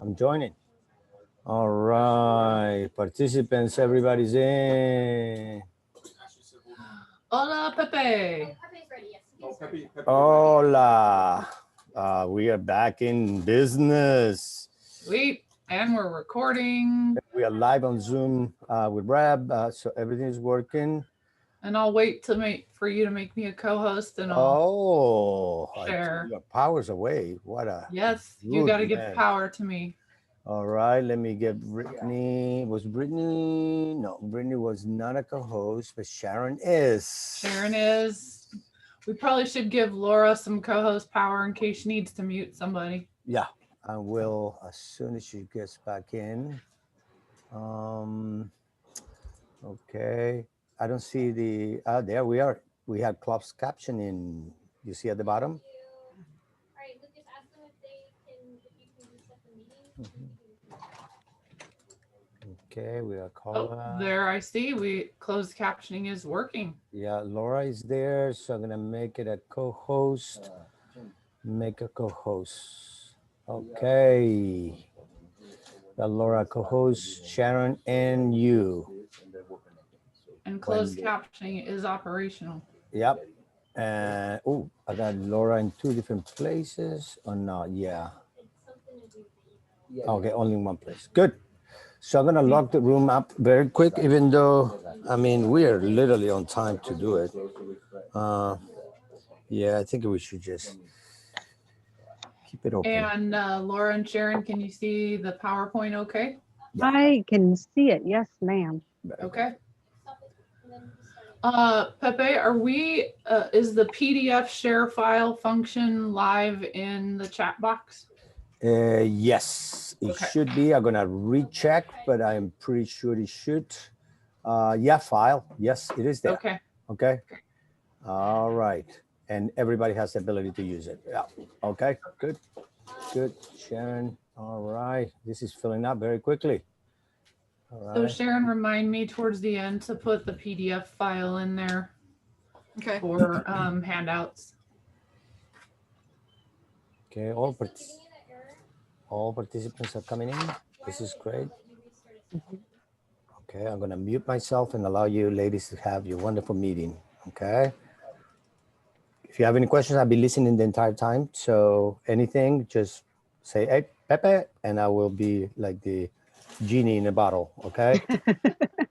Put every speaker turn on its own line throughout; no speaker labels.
I'm joining. All right, participants, everybody's in.
Hola, Pepe.
Hola. We are back in business.
Sweet. And we're recording.
We are live on Zoom with Rab, so everything is working.
And I'll wait for you to make me a co-host, and
I'll
share.
Your power's away. What a
Yes, you got to give power to me.
All right, let me get Brittany. Was Brittany? No, Brittany was not a co-host, but Sharon is.
Sharon is. We probably should give Laura some co-host power in case she needs to mute somebody.
Yeah, I will as soon as she gets back in. Okay, I don't see the. There we are. We have closed captioning. You see at the bottom.
All right, Lucas, ask them if you can reset the meeting.
Okay, we are calling.
Oh, there I see. Closed captioning is working.
Yeah, Laura is there, so I'm gonna make it a co-host. Make a co-host. Okay. Got Laura co-host, Sharon, and you.
And closed captioning is operational.
Yep. And oh, I got Laura in two different places. Or not? Yeah. Okay, only in one place. Good. So I'm gonna lock the room up very quick, even though I mean we are literally on time to do it. Yeah, I think we should just keep it open.
And Laura and Sharon, can you see the PowerPoint okay?
Yeah. I can see it. Yes, ma'am.
Okay. Pepe, is the PDF share file function live in the chat box?
Yes, it should be. I'm gonna recheck, but I'm pretty sure it should. Yeah, file. Yes, it is there.
Okay.
Okay. All right. And everybody has the ability to use it. Yeah. Okay. Good. Good. Sharon. All right. This is filling up very quickly. All right.
So Sharon, remind me towards the end to put the PDF file in there.
Okay.
For handouts.
Okay. All participants are coming in. This is great. Okay. I'm going to mute myself and allow you ladies to have your wonderful meeting. Okay. If you have any questions, I'll be listening the entire time. So anything, just say, hey, Pepe, and I will be like the genie in a bottle. Okay.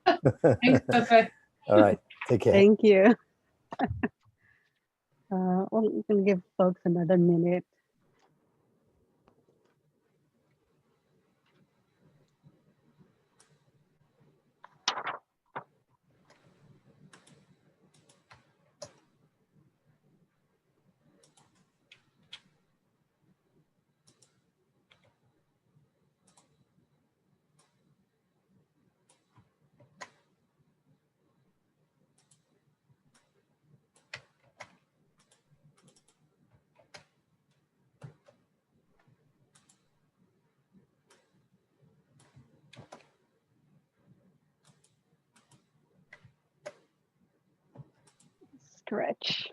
Thanks, Pepe.
All right. Take care.
Thank you. Well, we can give folks another minute. Stretch.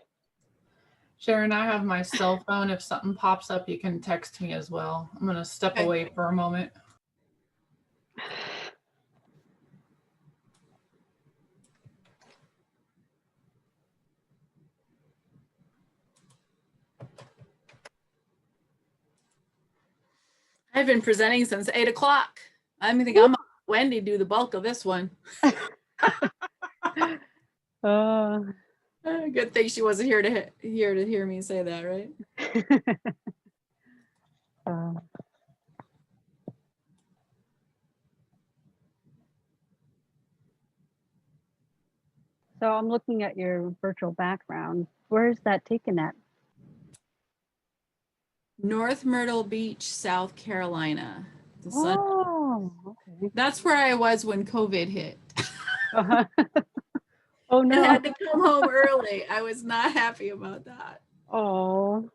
Sharon, I have my cell phone. If something pops up, you can text me as well. I'm going to step away for a moment.
I've been presenting since 8 o'clock. I'm gonna Wendy do the bulk of this one. Good thing she wasn't here to hear me say that, right?
So I'm looking at your virtual background. Where is that taken at?
North Myrtle Beach, South Carolina.
Oh, okay.
That's where I was when COVID hit.
Oh no.
I had to come home early. I was not happy about that.
Oh.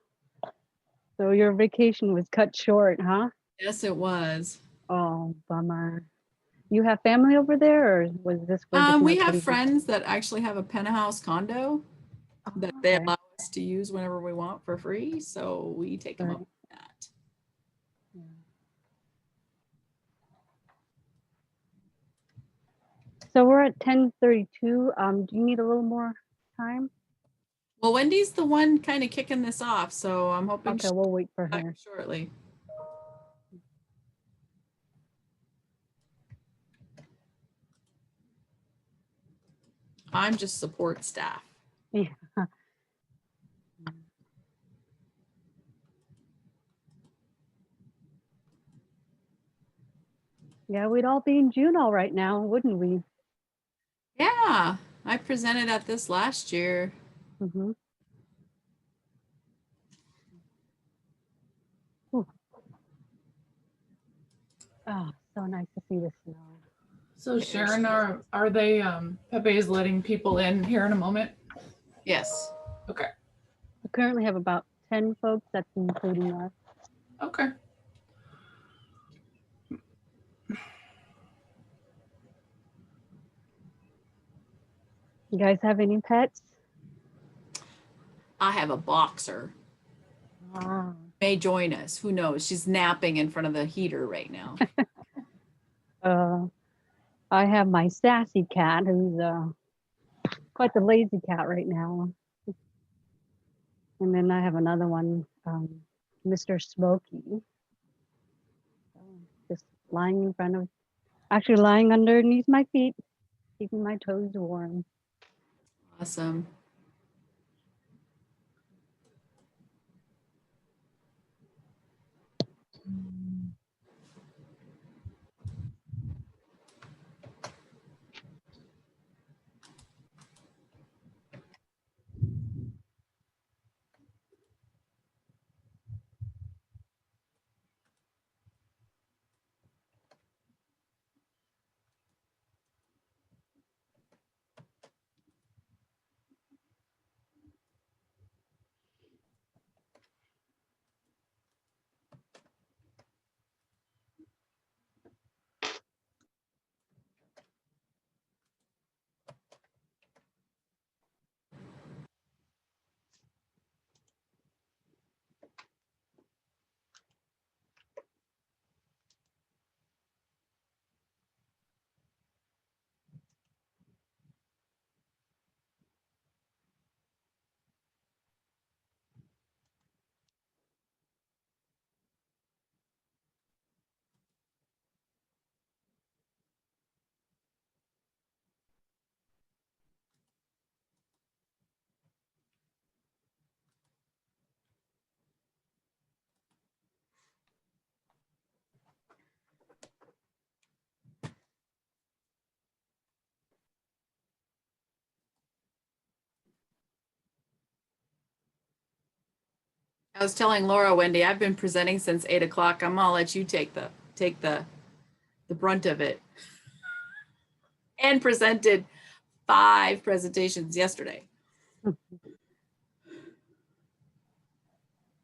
So your vacation was cut short, huh?
Yes, it was.
Oh, bummer. You have family over there, or was this?
We have friends that actually have a penthouse condo that they allow us to use whenever we want for free. So we take them up on that.
So we're at 10:32. Do you need a little more time?
Well, Wendy's the one kind of kicking this off, so I'm hoping
Okay,
she'll
we'll wait for
be back
her.
shortly. I'm just support staff.
Yeah. Yeah, we'd all be in Juneau right now, wouldn't we?
Yeah, I presented at this last year.
Mm-hmm. Oh, so nice to see the snow.
So Sharon, are they, Pepe is letting people in here in a moment?
Yes.
Okay,
We currently have about 10 folks, that's including us.
okay.
You guys have any pets?
I have a boxer.
Ah,
May join us. Who knows? She's napping in front of the heater right now.
I have my sassy cat who's quite the lazy cat right now. And then I have another one, Mr. Smokey. Just lying in front of, actually lying underneath my feet, keeping my toes warm.
Awesome. I was telling Laura, Wendy, I've been presenting since 8 o'clock. I'm gonna let you take the brunt of it. And presented 5 presentations yesterday.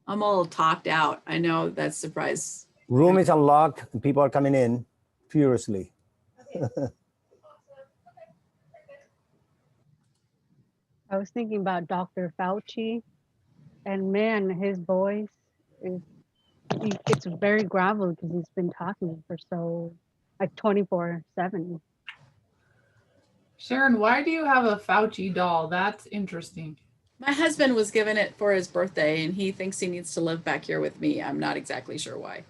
I'm all talked out. I know that's surprise.
Room is unlocked and people are coming in furiously.
I was thinking about Dr. Fauci, and man, his voice is, it's very gravelly because he's been talking for so, like 24/7.
Sharon, why do you have a Fauci doll? That's interesting.
My husband was given it for his birthday and he thinks he needs to live back here with me. I'm not exactly sure why.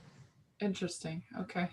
Interesting. Okay.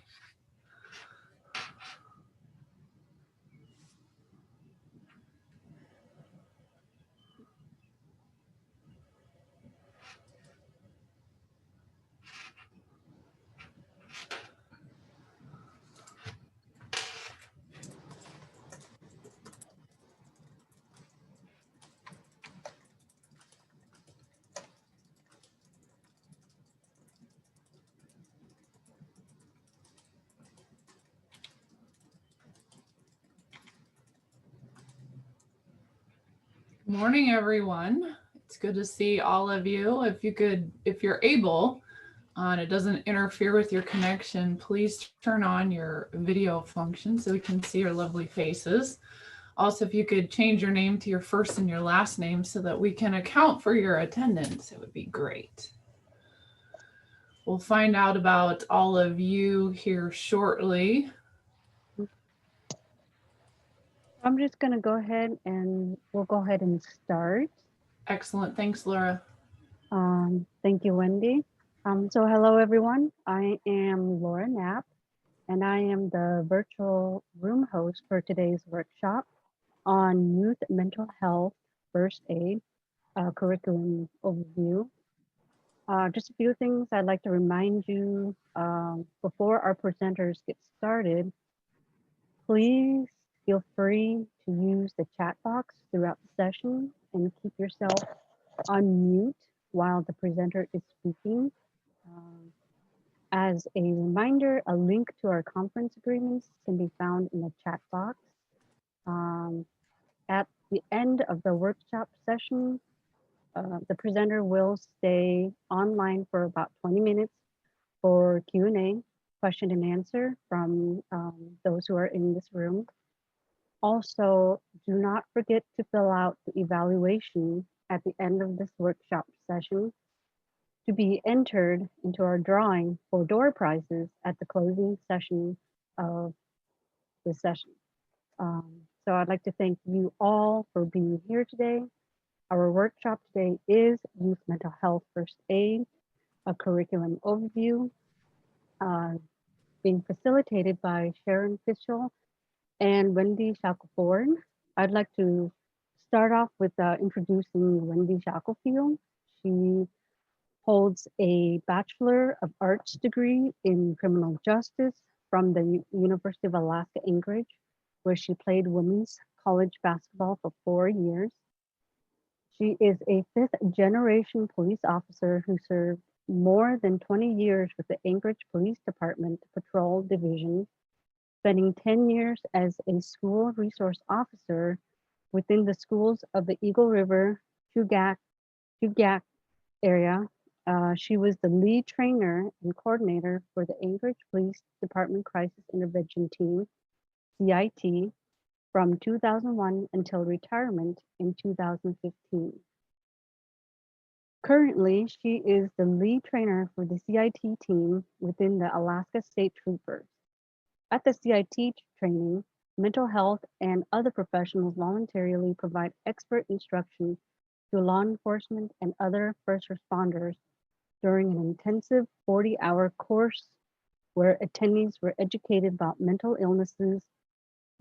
Morning, everyone. It's good to see all of you. If you're able, and it doesn't interfere with your connection, please turn on your video function so we can see your lovely faces. Also, if you could change your name to your first and your last name so that we can account for your attendance, it would be great. We'll find out about all of you here shortly.
I'm just going to go ahead and we'll go ahead and start.
Excellent. Thanks, Laura.
Thank you, Wendy. So hello, everyone. I am Laura Knapp, and I am the virtual room host for today's workshop on youth mental health first aid curriculum overview. Just a few things I'd like to remind you before our presenters get started. Please feel free to use the chat box throughout the session and keep yourself on mute while the presenter is speaking. As a reminder, a link to our conference agreements can be found in the chat box. At the end of the workshop session, the presenter will stay online for about 20 minutes for Q&A, question and answer from those who are in this room. Also, do not forget to fill out the evaluation at the end of this workshop session to be entered into our drawing for door prizes at the closing session of this session. So I'd like to thank you all for being here today. Our workshop today is Youth Mental Health First Aid, a curriculum overview, being facilitated by Sharon Fishel and Wendy Shackelford. I'd like to start off with introducing Wendy Shackelfield. She holds a Bachelor of Arts degree in Criminal Justice from the University of Alaska Anchorage, where she played women's college basketball for 4 years. She is a fifth-generation police officer who served more than 20 years with the Anchorage Police Department Patrol Division, spending 10 years as a school resource officer within the schools of the Eagle River, Chugach area. She was the lead trainer and coordinator for the Anchorage Police Department Crisis Intervention Team, CIT, from 2001 until retirement in 2015. Currently, she is the lead trainer for the CIT team within the Alaska State Troopers. At the CIT training, mental health and other professionals voluntarily provide expert instruction to law enforcement and other first responders during an intensive 40-hour course where attendees were educated about mental illnesses,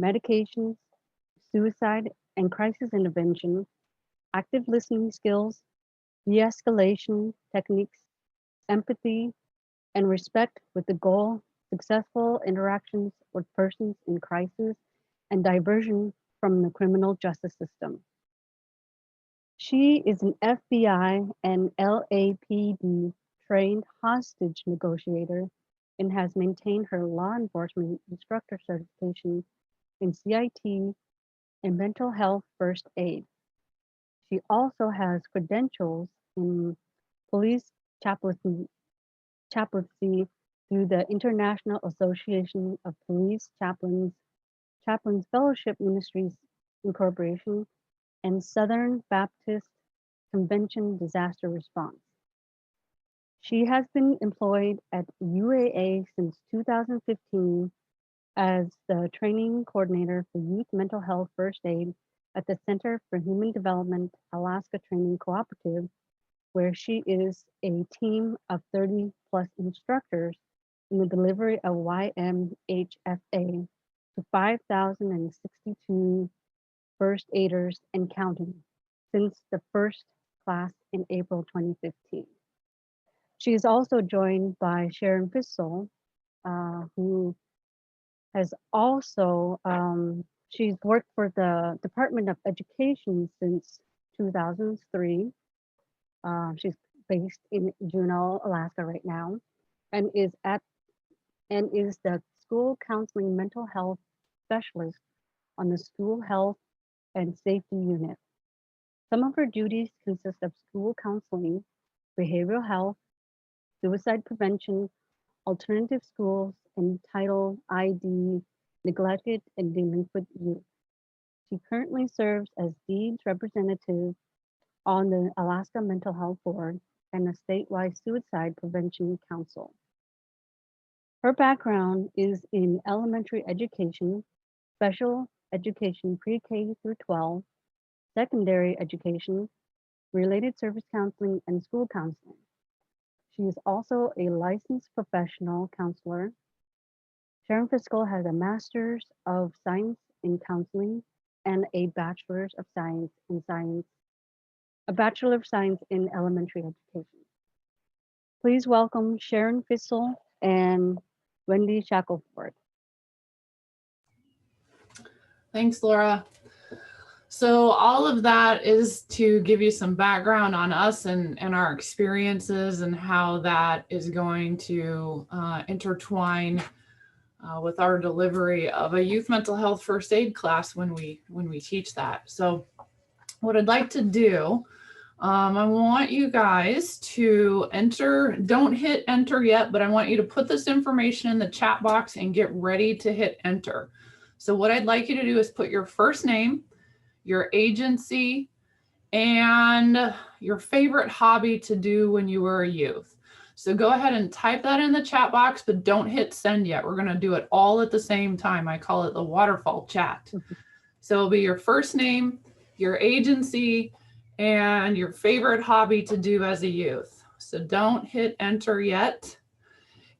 medications, suicide and crisis intervention, active listening skills, de-escalation techniques, empathy, and respect with the goal successful interactions with persons in crisis and diversion from the criminal justice system. She is an FBI and LAPD trained hostage negotiator and has maintained her law enforcement instructor certification in CIT and mental health first aid. She also has credentials in police chaplaincy through the International Association of Police Chaplains Fellowship Ministries Incorporation and Southern Baptist Convention Disaster Response. She has been employed at UAA since 2015 as the training coordinator for youth mental health first aid at the Center for Human Development Alaska Training Cooperative, where she is a team of 30 plus instructors in the delivery of YMHFA to 5,062 first aiders and counting since the first class in April 2015. She is also joined by Sharon Fissel, who has also, she's worked for the Department of Education since 2003. She's based in Juneau, Alaska right now, and is the school counseling mental health specialist on the school health and safety unit. Some of her duties consist of school counseling, behavioral health, suicide prevention, alternative schools, and Title ID neglected and delinquent youth. She currently serves as Deeds representative on the Alaska Mental Health Board and the statewide Suicide Prevention Council. Her background is in elementary education, special education pre-K through 12, secondary education, related service counseling, and school counseling. She is also a licensed professional counselor. Sharon Fiscal has a Master's of Science in Counseling and a Bachelor's of Science in a Bachelor of Science in Elementary Education. Please welcome Sharon Fiscal and Wendy Shackelford.
Thanks, Laura. So all of that is to give you some background on us and our experiences and how that is going to intertwine with our delivery of a youth mental health first aid class when we teach that. So what I'd like to do, I want you guys to enter, don't hit enter yet, but I want you to put this information in the chat box and get ready to hit enter. So what I'd like you to do is put your first name, your agency, and your favorite hobby to do when you were a youth. So go ahead and type that in the chat box, but don't hit send yet. We're going to do it all at the same time. I call it the waterfall chat. So it'll be your first name, your agency, and your favorite hobby to do as a youth. So don't hit enter yet.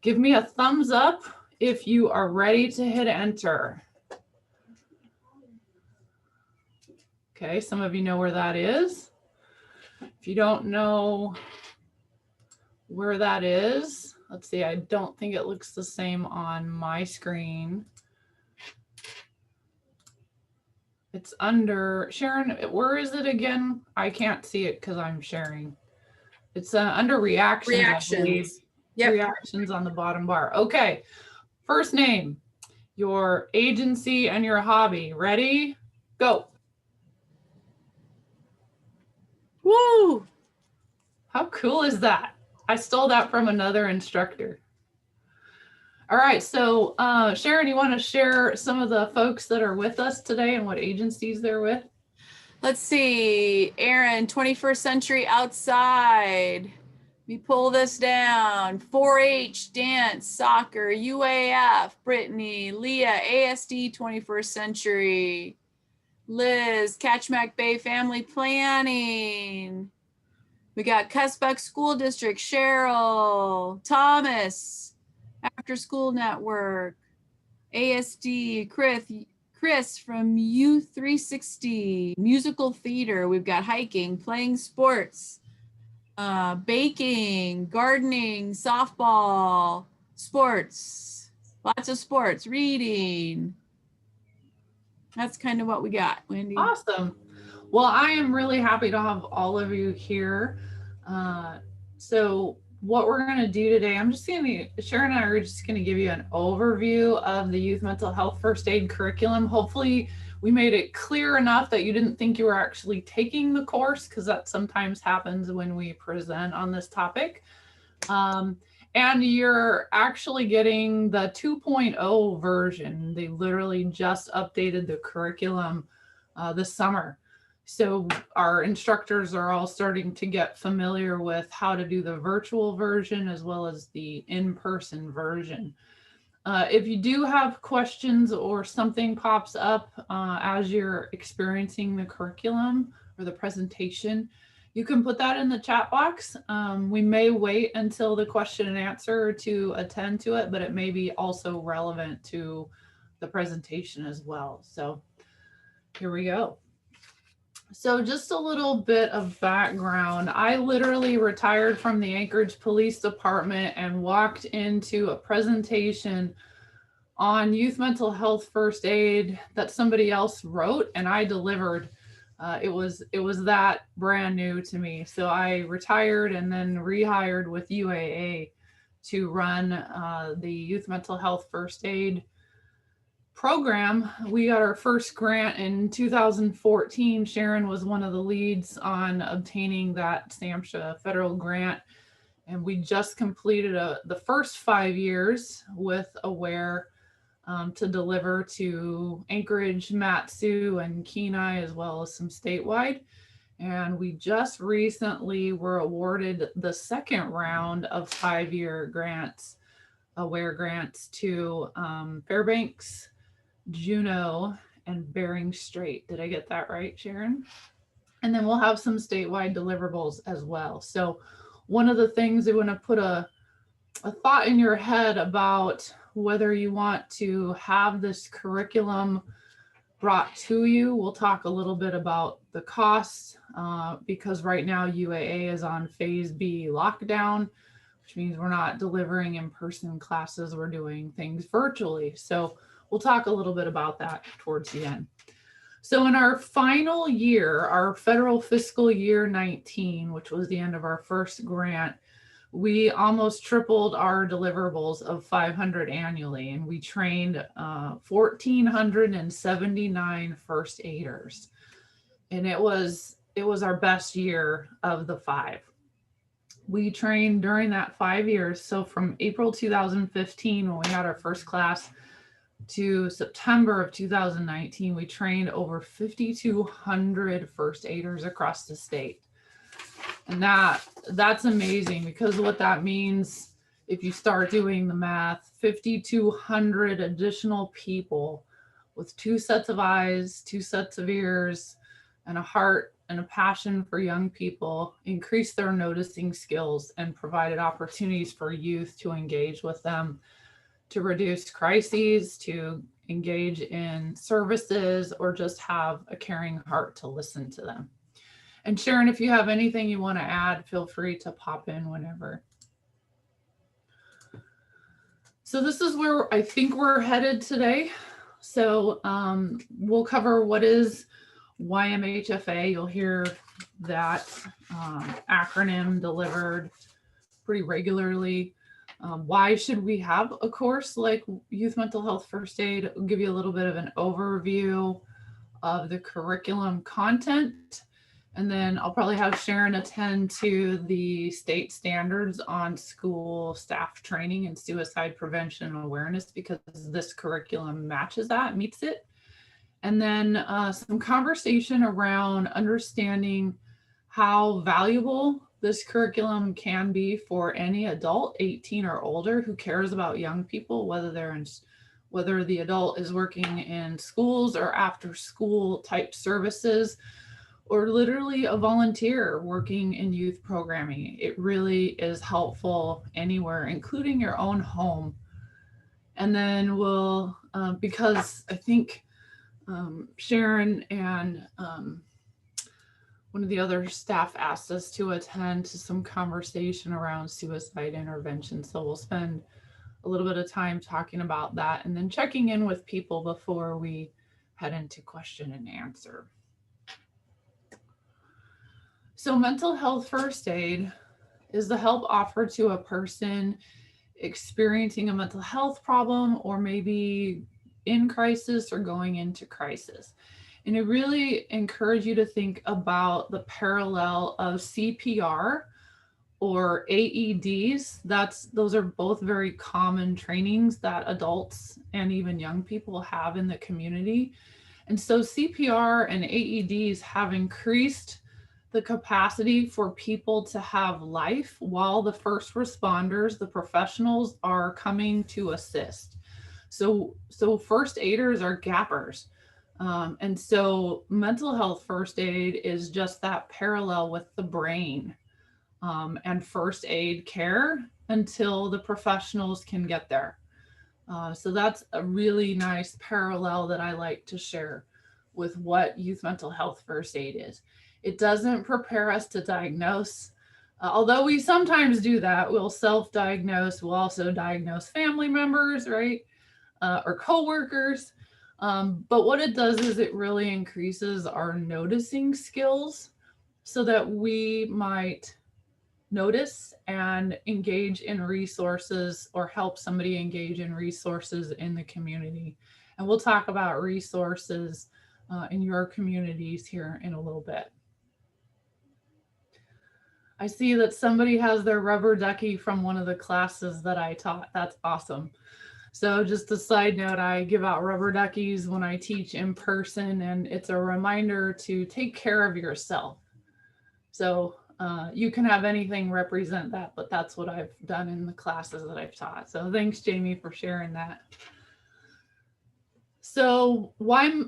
Give me a thumbs up if you are ready to hit enter. Okay, some of you know where that is. If you don't know where that is, let's see, I don't think it looks the same on my screen. It's under, Sharon, where is it again? I can't see it because I'm sharing. It's under reactions.
Reactions. Yep.
Reactions on the bottom bar. Okay, first name, your agency, and your hobby. Ready? Go.
Woo!
How cool is that? I stole that from another instructor. All right, so Sharon, you want to share some of the folks that are with us today and what agencies they're with?
Let's see, Aaron, 21st Century Outside. Let me pull this down. 4-H, dance, soccer, UAF, Brittany, Leah, ASD, 21st Century. Liz, Catchmack Bay Family Planning. We got Cussbuck School District, Cheryl, Thomas, After School Network, ASD, Chris from U360, Musical Theater. We've got hiking, playing sports, baking, gardening, softball, sports, lots of sports, reading. That's kind of what we got, Wendy.
Awesome. Well, I am really happy to have all of you here. So what we're going to do today, Sharon and I are just going to give you an overview of the Youth Mental Health First Aid curriculum. Hopefully we made it clear enough that you didn't think you were actually taking the course, because that sometimes happens when we present on this topic. And you're actually getting the 2.0 version. They literally just updated the curriculum this summer. So our instructors are all starting to get familiar with how to do the virtual version as well as the in-person version. If you do have questions or something pops up as you're experiencing the curriculum or the presentation, you can put that in the chat box. We may wait until the question and answer to attend to it, but it may be also relevant to the presentation as well. So here we go. So just a little bit of background. I literally retired from the Anchorage Police Department and walked into a presentation on youth mental health first aid that somebody else wrote and I delivered. It was that brand new to me. So I retired and then rehired with UAA to run the youth mental health first aid program. We got our first grant in 2014. Sharon was one of the leads on obtaining that SAMHSA federal grant. And we just completed the first 5 years with AWARE to deliver to Anchorage, Mat-Su, and Kenai, as well as some statewide. And we just recently were awarded the second round of 5-year grants, AWARE grants, to Fairbanks, Juneau, and Bearing Straight. Did I get that right, Sharon? And then we'll have some statewide deliverables as well. So one of the things I want to put a thought in your head about whether you want to have this curriculum brought to you. We'll talk a little bit about the costs because right now UAA is on phase B lockdown, which means we're not delivering in-person classes. We're doing things virtually. So we'll talk a little bit about that towards the end. So in our final year, our federal fiscal year 19, which was the end of our first grant, we almost tripled our deliverables of 500 annually, and we trained 1,479 first aiders. And it was our best year of the 5. We trained during that 5 years. So from April 2015, when we had our first class, to September of 2019, we trained over 5,200 first aiders across the state. And that's amazing, because what that means, if you start doing the math, 5,200 additional people with 2 sets of eyes, 2 sets of ears, and a heart and a passion for young people increased their noticing skills and provided opportunities for youth to engage with them, to reduce crises, to engage in services, or just have a caring heart to listen to them. And Sharon, if you have anything you want to add, feel free to pop in whenever. So this is where I think we're headed today. So we'll cover what is YMHFA. You'll hear that acronym delivered pretty regularly. Why should we have a course like Youth Mental Health First Aid? I'll give you a little bit of an overview of the curriculum content. And then I'll probably have Sharon attend to the state standards on school staff training and suicide prevention and awareness, because this curriculum matches that, meets it. And then some conversation around understanding how valuable this curriculum can be for any adult 18 or older who cares about young people, whether the adult is working in schools or after school type services, or literally a volunteer working in youth programming. It really is helpful anywhere, including your own home. And then we'll, because I think Sharon and one of the other staff asked us to attend to some conversation around suicide intervention. So we'll spend a little bit of time talking about that and then checking in with people before we head into question and answer. So mental health first aid is the help offered to a person experiencing a mental health problem, or maybe in crisis or going into crisis. And I really encourage you to think about the parallel of CPR or AEDs. Those are both very common trainings that adults and even young people have in the community. And so CPR and AEDs have increased the capacity for people to have life while the first responders, the professionals, are coming to assist. So first aiders are gappers. And so mental health first aid is just that parallel with the brain and first aid care until the professionals can get there. So that's a really nice parallel that I like to share with what youth mental health first aid is. It doesn't prepare us to diagnose, although we sometimes do that. We'll self-diagnose. We'll also diagnose family members, right? Or coworkers. But what it does is it really increases our noticing skills so that we might notice and engage in resources, or help somebody engage in resources in the community. And we'll talk about resources in your communities here in a little bit. I see that somebody has their rubber ducky from one of the classes that I taught. That's awesome. So just a side note, I give out rubber duckies when I teach in person, and it's a reminder to take care of yourself. So you can have anything represent that, but that's what I've done in the classes that I've taught. So thanks, Jamie, for sharing that. So why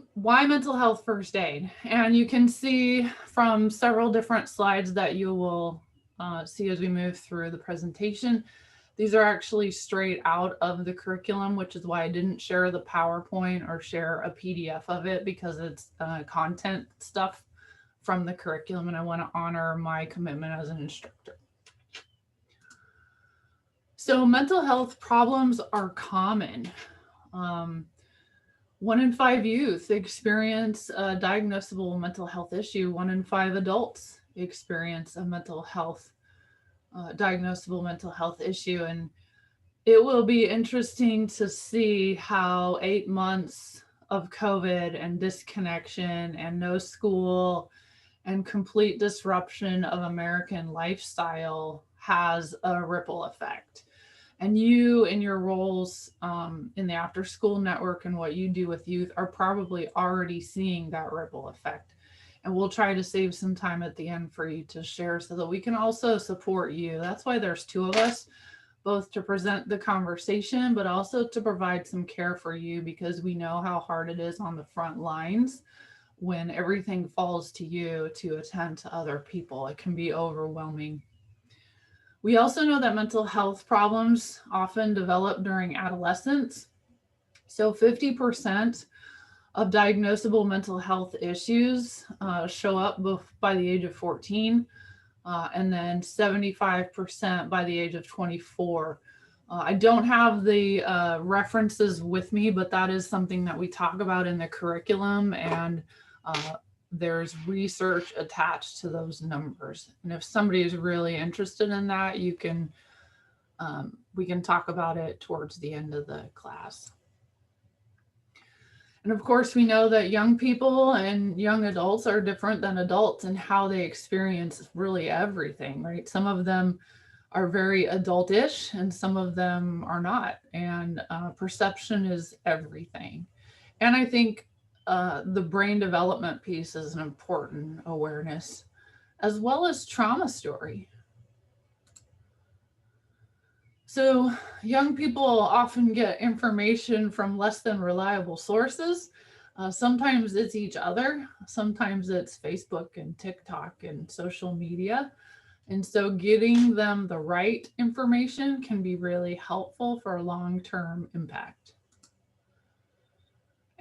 mental health first aid? And you can see from several different slides that you will see as we move through the presentation. These are actually straight out of the curriculum, which is why I didn't share the PowerPoint or share a PDF of it, because it's content stuff from the curriculum, and I want to honor my commitment as an instructor. So mental health problems are common. 1 in 5 youth experience a diagnosable mental health issue. 1 in 5 adults experience a mental health, diagnosable mental health issue. And it will be interesting to see how 8 months of COVID and disconnection and no school and complete disruption of American lifestyle has a ripple effect. And you, in your roles in the after school network and what you do with youth, are probably already seeing that ripple effect. And we'll try to save some time at the end for you to share so that we can also support you. That's why there's 2 of us, both to present the conversation, but also to provide some care for you, because we know how hard it is on the front lines when everything falls to you to attend to other people. It can be overwhelming. We also know that mental health problems often develop during adolescence. So 50% of diagnosable mental health issues show up by the age of 14, and then 75% by the age of 24. I don't have the references with me, but that is something that we talk about in the curriculum, and there's research attached to those numbers. And if somebody is really interested in that, you can, we can talk about it towards the end of the class. And of course, we know that young people and young adults are different than adults in how they experience really everything, right? Some of them are very adultish and some of them are not. And perception is everything. And I think the brain development piece is an important awareness, as well as trauma story. So young people often get information from less than reliable sources. Sometimes it's each other, sometimes it's Facebook and TikTok and social media. And so getting them the right information can be really helpful for long-term impact.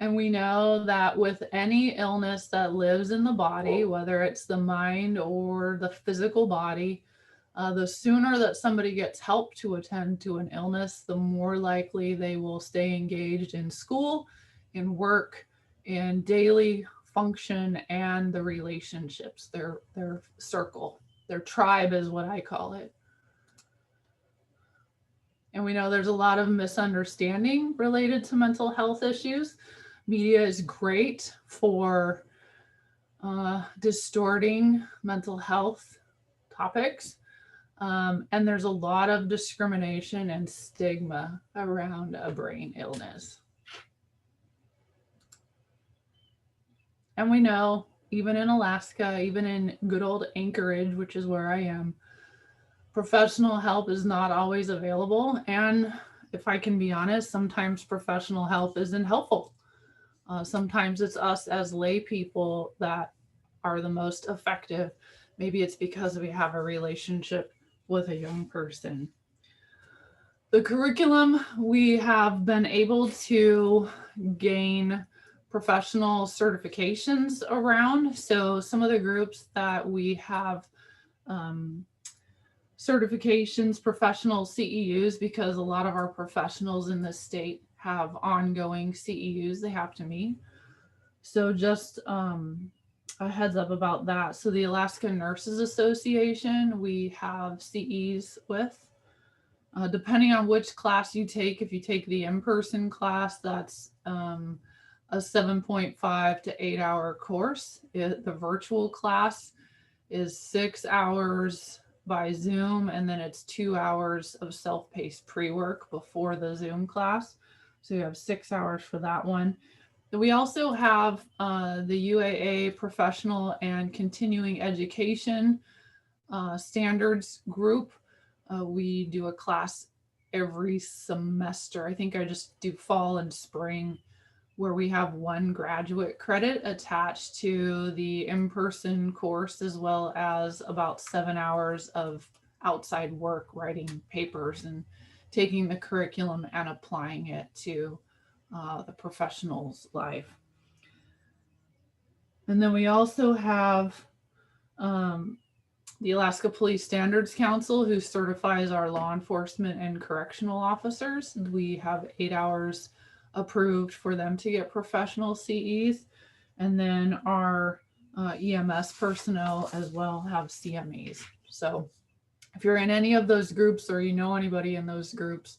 And we know that with any illness that lives in the body, whether it's the mind or the physical body, the sooner that somebody gets help to attend to an illness, the more likely they will stay engaged in school, in work, in daily function, and the relationships, their circle, their tribe is what I call it. And we know there's a lot of misunderstanding related to mental health issues. Media is great for distorting mental health topics. And there's a lot of discrimination and stigma around a brain illness. And we know, even in Alaska, even in good old Anchorage, which is where I am, professional help is not always available. And if I can be honest, sometimes professional help isn't helpful. Sometimes it's us as lay people that are the most effective. Maybe it's because we have a relationship with a young person. The curriculum, we have been able to gain professional certifications around. So some of the groups that we have certifications, professional CEUs, because a lot of our professionals in the state have ongoing CEUs they have to meet. So just a heads up about that. So the Alaska Nurses Association, we have CEs with. Depending on which class you take, if you take the in-person class, that's a 7.5 to 8 hour course. The virtual class is 6 hours by Zoom, and then it's 2 hours of self-paced pre-work before the Zoom class. So you have 6 hours for that one. We also have the UAA Professional and Continuing Education Standards group. We do a class every semester. I think I just do fall and spring where we have 1 graduate credit attached to the in-person course, as well as about 7 hours of outside work, writing papers and taking the curriculum and applying it to the professional's life. And then we also have the Alaska Police Standards Council, who certifies our law enforcement and correctional officers. We have 8 hours approved for them to get professional CEs. And then our EMS personnel as well have CMEs. So if you're in any of those groups or you know anybody in those groups,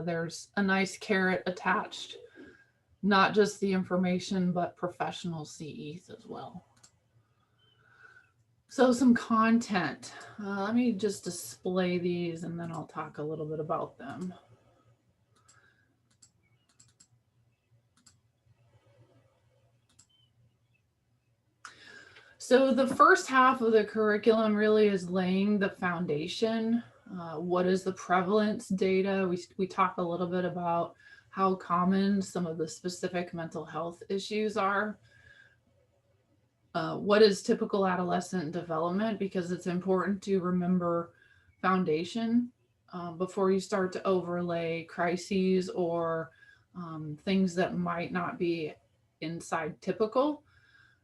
there's a nice carrot attached, not just the information, but professional CEs as well. So some content, let me just display these and then I'll talk a little bit about them. So the first half of the curriculum really is laying the foundation. What is the prevalence data? We talk a little bit about how common some of the specific mental health issues are. What is typical adolescent development? Because it's important to remember foundation before you start to overlay crises or things that might not be inside typical.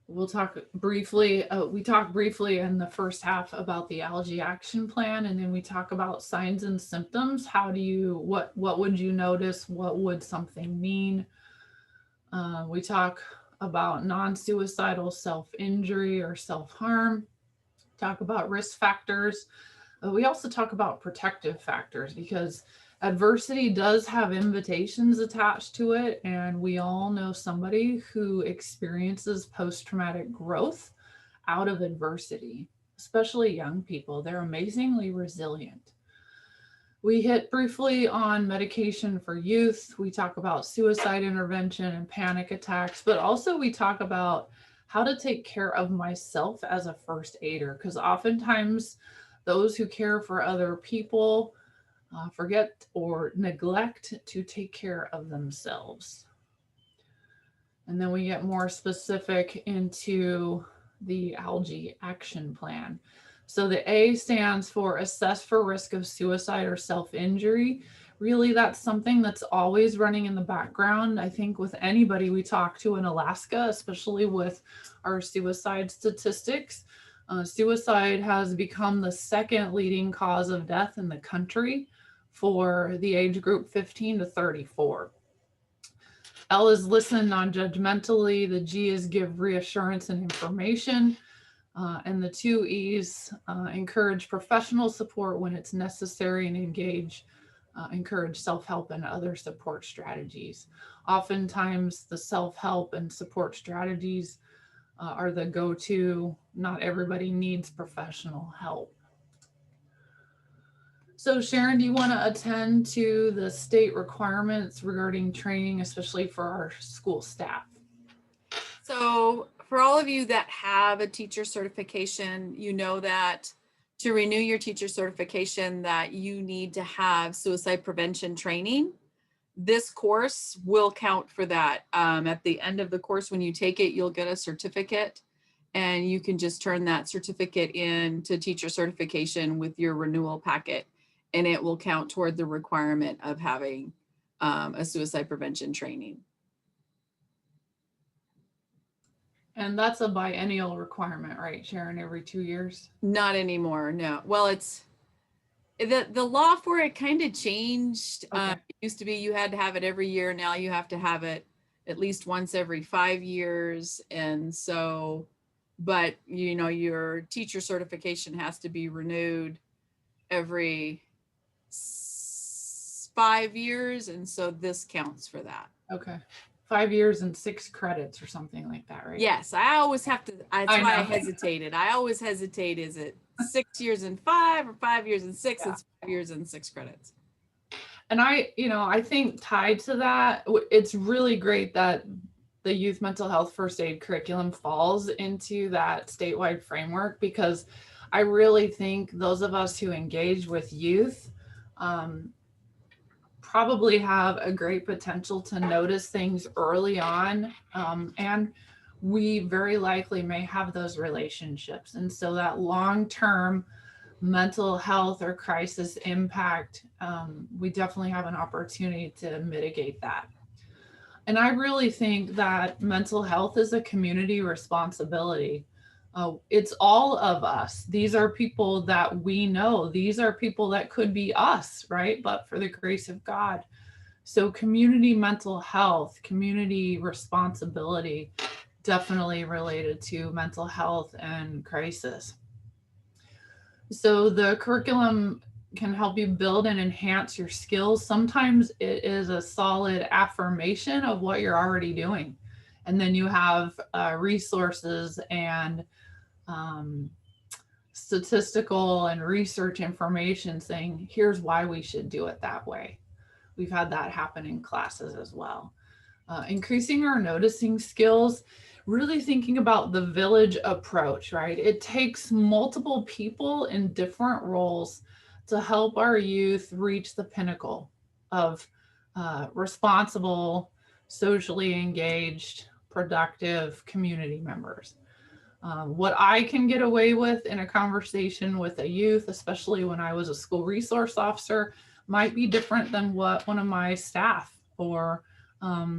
We'll talk briefly, we talk briefly in the first half about the ALGE action plan, and then we talk about signs and symptoms. How do you, what would you notice? What would something mean? We talk about non-suicidal self-injury or self-harm, talk about risk factors. We also talk about protective factors, because adversity does have invitations attached to it. And we all know somebody who experiences post-traumatic growth out of adversity, especially young people. They're amazingly resilient. We hit briefly on medication for youth. We talk about suicide intervention and panic attacks, but also we talk about how to take care of myself as a first aider, because oftentimes those who care for other people forget or neglect to take care of themselves. And then we get more specific into the ALGE action plan. So the A stands for assess for risk of suicide or self-injury. Really, that's something that's always running in the background. I think with anybody we talk to in Alaska, especially with our suicide statistics, suicide has become the 2nd leading cause of death in the country for the age group 15 to 34. L is listen non-judgmentally. The G is give reassurance and information. And the 2 E's, encourage professional support when it's necessary and encourage self-help and other support strategies. Oftentimes the self-help and support strategies are the go-to. Not everybody needs professional help. So Sharon, do you want to attend to the state requirements regarding training, especially for our school staff?
So for all of you that have a teacher certification, you know that to renew your teacher certification that you need to have suicide prevention training. This course will count for that. At the end of the course, when you take it, you'll get a certificate, and you can just turn that certificate in to teacher certification with your renewal packet, and it will count toward the requirement of having a suicide prevention training.
And that's a biennial requirement, right, Sharon, every 2 years?
Not anymore, no. Well, it's the law for it kind of changed.
Okay.
It used to be you had to have it every year. Now you have to have it at least once every 5 years. And so, but you know, your teacher certification has to be renewed every 5 years. And so this counts for that.
Okay. 5 years and 6 credits or something like that, right?
Yes, I always have to, that's
I
why I
know.
hesitated. I always hesitate. Is it 6 years and 5 or 5 years and 6?
Yeah.
It's 5 years and 6 credits.
And I think tied to that, it's really great that the youth mental health first aid curriculum falls into that statewide framework, because I really think those of us who engage with youth probably have a great potential to notice things early on. And we very likely may have those relationships. And so that long-term mental health or crisis impact, we definitely have an opportunity to mitigate that. And I really think that mental health is a community responsibility. It's all of us. These are people that we know. These are people that could be us, right? But for the grace of God. So community mental health, community responsibility, definitely related to mental health and crisis. So the curriculum can help you build and enhance your skills. Sometimes it is a solid affirmation of what you're already doing. And then you have resources and statistical and research information saying, here's why we should do it that way. We've had that happen in classes as well. Increasing our noticing skills, really thinking about the village approach, right? It takes multiple people in different roles to help our youth reach the pinnacle of responsible, socially engaged, productive community members. What I can get away with in a conversation with a youth, especially when I was a school resource officer, might be different than what one of my staff or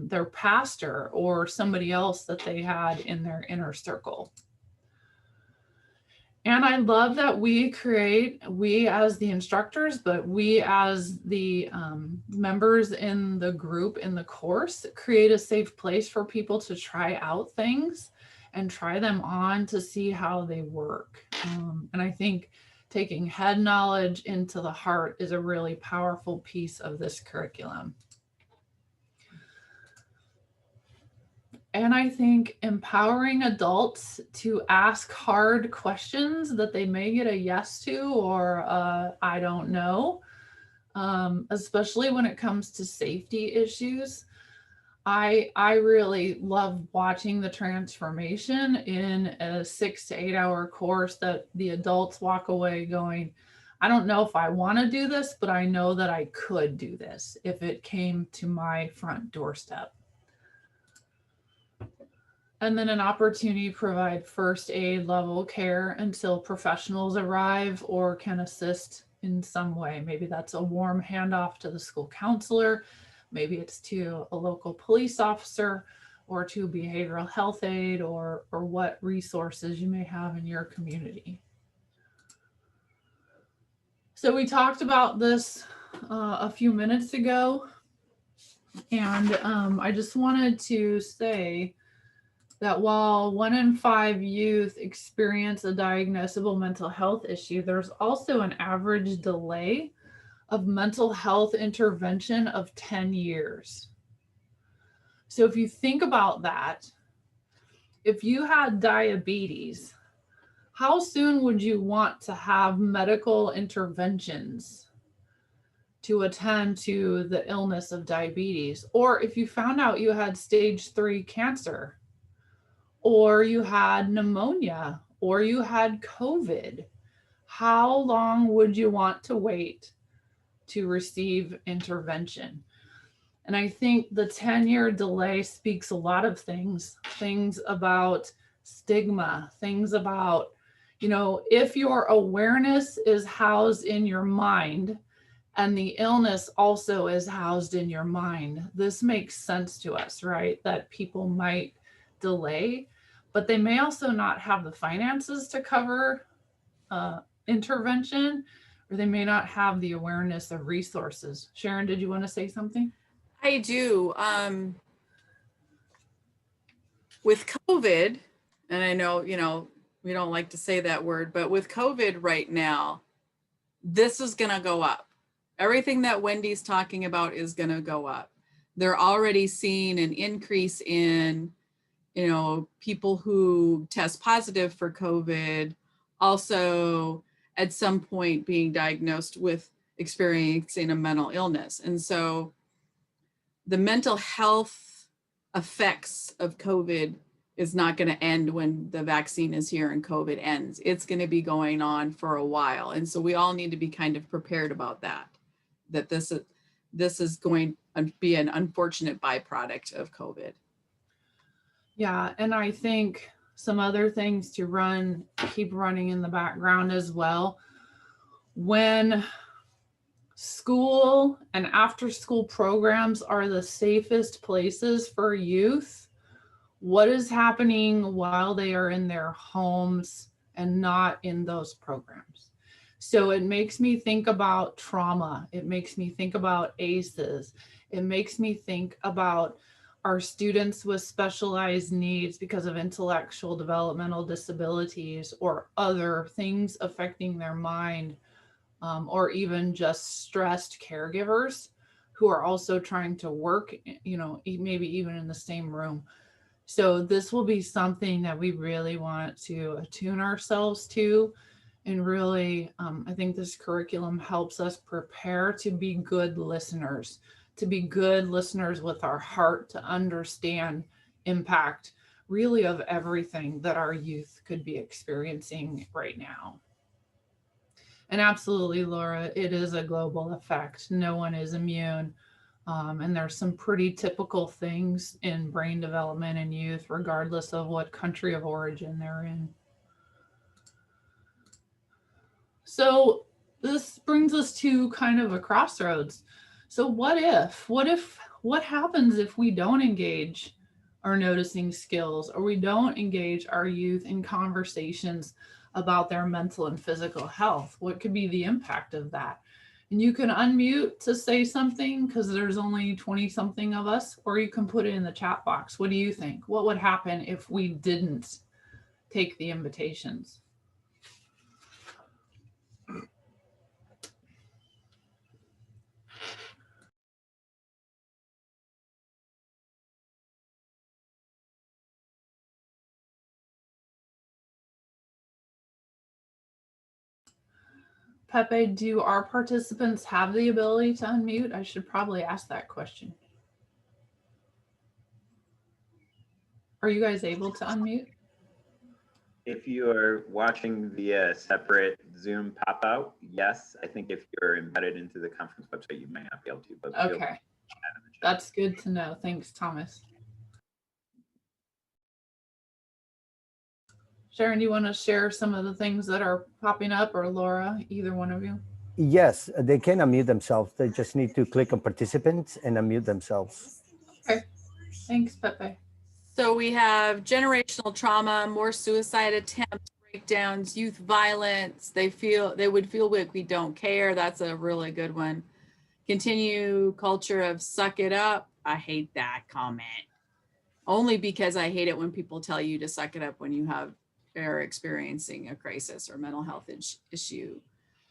their pastor or somebody else that they had in their inner circle. And I love that we as the instructors, but we as the members in the group, in the course, create a safe place for people to try out things and try them on to see how they work. And I think taking head knowledge into the heart is a really powerful piece of this curriculum. And I think empowering adults to ask hard questions that they may get a yes to or I don't know, especially when it comes to safety issues. I really love watching the transformation in a 6 to 8 hour course that the adults walk away going, I don't know if I want to do this, but I know that I could do this if it came to my front doorstep. And then an opportunity to provide first aid level care until professionals arrive or can assist in some way. Maybe that's a warm handoff to the school counselor. Maybe it's to a local police officer or to a behavioral health aide or what resources you may have in your community. So we talked about this a few minutes ago, and I just wanted to say that while 1 in 5 youth experience a diagnosable mental health issue, there's also an average delay of mental health intervention of 10 years. So if you think about that, if you had diabetes, how soon would you want to have medical interventions to attend to the illness of diabetes? Or if you found out you had stage 3 cancer, or you had pneumonia, or you had COVID, how long would you want to wait to receive intervention? And I think the 10-year delay speaks a lot of things about stigma, things about, if your awareness is housed in your mind and the illness also is housed in your mind, this makes sense to us, right? That people might delay, but they may also not have the finances to cover intervention, or they may not have the awareness of resources. Sharon, did you want to say something?
I do. With COVID, and I know, we don't like to say that word, but with COVID right now, this is going to go up. Everything that Wendy's talking about is going to go up. They're already seeing an increase in, people who test positive for COVID, also at some point being diagnosed with experiencing a mental illness. And so the mental health effects of COVID is not going to end when the vaccine is here and COVID ends. It's going to be going on for a while. And so we all need to be kind of prepared about that this is going to be an unfortunate byproduct of COVID.
Yeah, and I think some other things to keep running in the background as well. When school and after school programs are the safest places for youth, what is happening while they are in their homes and not in those programs? So it makes me think about trauma. It makes me think about ACEs. It makes me think about our students with specialized needs because of intellectual developmental disabilities or other things affecting their mind, or even just stressed caregivers who are also trying to work, maybe even in the same room. So this will be something that we really want to attune ourselves to. And really, I think this curriculum helps us prepare to be good listeners, with our heart, to understand impact really of everything that our youth could be experiencing right now. And absolutely, Laura, it is a global effect. No one is immune. And there's some pretty typical things in brain development in youth, regardless of what country of origin they're in. So this brings us to kind of a crossroads. So what happens if we don't engage our noticing skills, or we don't engage our youth in conversations about their mental and physical health? What could be the impact of that? And you can unmute to say something because there's only 20 something of us, or you can put it in the chat box. What do you think? What would happen if we didn't take the invitations? Pepe, do our participants have the ability to unmute? I should probably ask that question. Are you guys able to unmute?
If you are watching via separate Zoom pop out, yes. I think if you're embedded into the conference website, you might not be able to. But
Okay, that's good to know. Thanks, Thomas. Sharon, you want to share some of the things that are popping up, or Laura, either one of you?
Yes, they can unmute themselves. They just need to click on participants and unmute themselves.
Okay, thanks, Pepe.
So we have generational trauma, more suicide attempts, breakdowns, youth violence. They would feel like we don't care. That's a really good one. Continue culture of suck it up. I hate that comment. Only because I hate it when people tell you to suck it up when you are experiencing a crisis or mental health issue.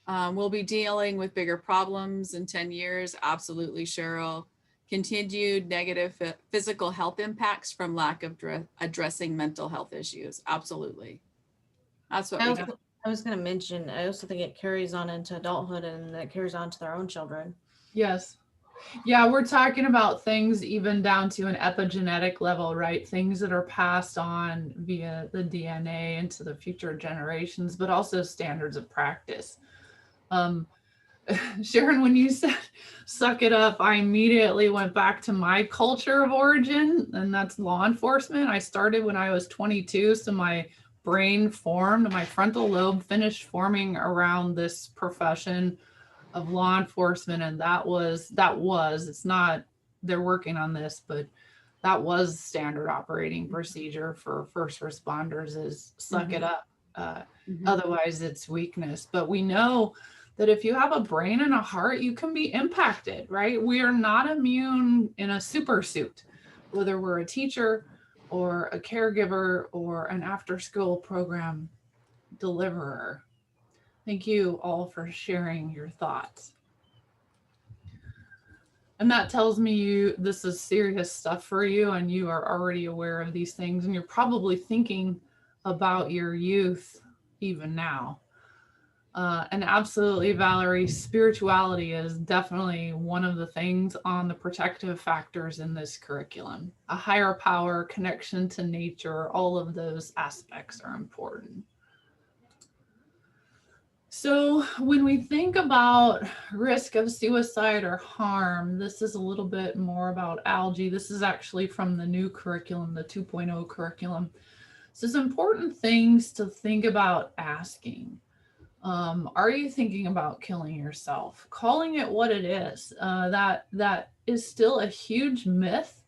We'll be dealing with bigger problems in 10 years. Absolutely, Cheryl. Continued negative physical health impacts from lack of addressing mental health issues. Absolutely. That's what
I was going to mention, I also think it carries on into adulthood, and it carries on to their own children.
Yes. Yeah, we're talking about things even down to an epigenetic level, right? Things that are passed on via the DNA into the future generations, but also standards of practice. Sharon, when you said suck it up, I immediately went back to my culture of origin, and that's law enforcement. I started when I was 22, so my brain formed, my frontal lobe finished forming around this profession of law enforcement, and that was, it's not, they're working on this, but that was standard operating procedure for first responders, is suck it up. Otherwise it's weakness. But we know that if you have a brain and a heart, you can be impacted, right? We are not immune in a super suit, whether we're a teacher or a caregiver or an after school program deliverer. Thank you all for sharing your thoughts. And that tells me this is serious stuff for you, and you are already aware of these things, and you're probably thinking about your youth even now. And absolutely, Valerie, spirituality is definitely one of the things on the protective factors in this curriculum. A higher power, connection to nature, all of those aspects are important. So when we think about risk of suicide or harm, this is a little bit more about algae. This is actually from the new curriculum, the 2.0 curriculum. So it's important things to think about asking. Are you thinking about killing yourself? Calling it what it is. That is still a huge myth,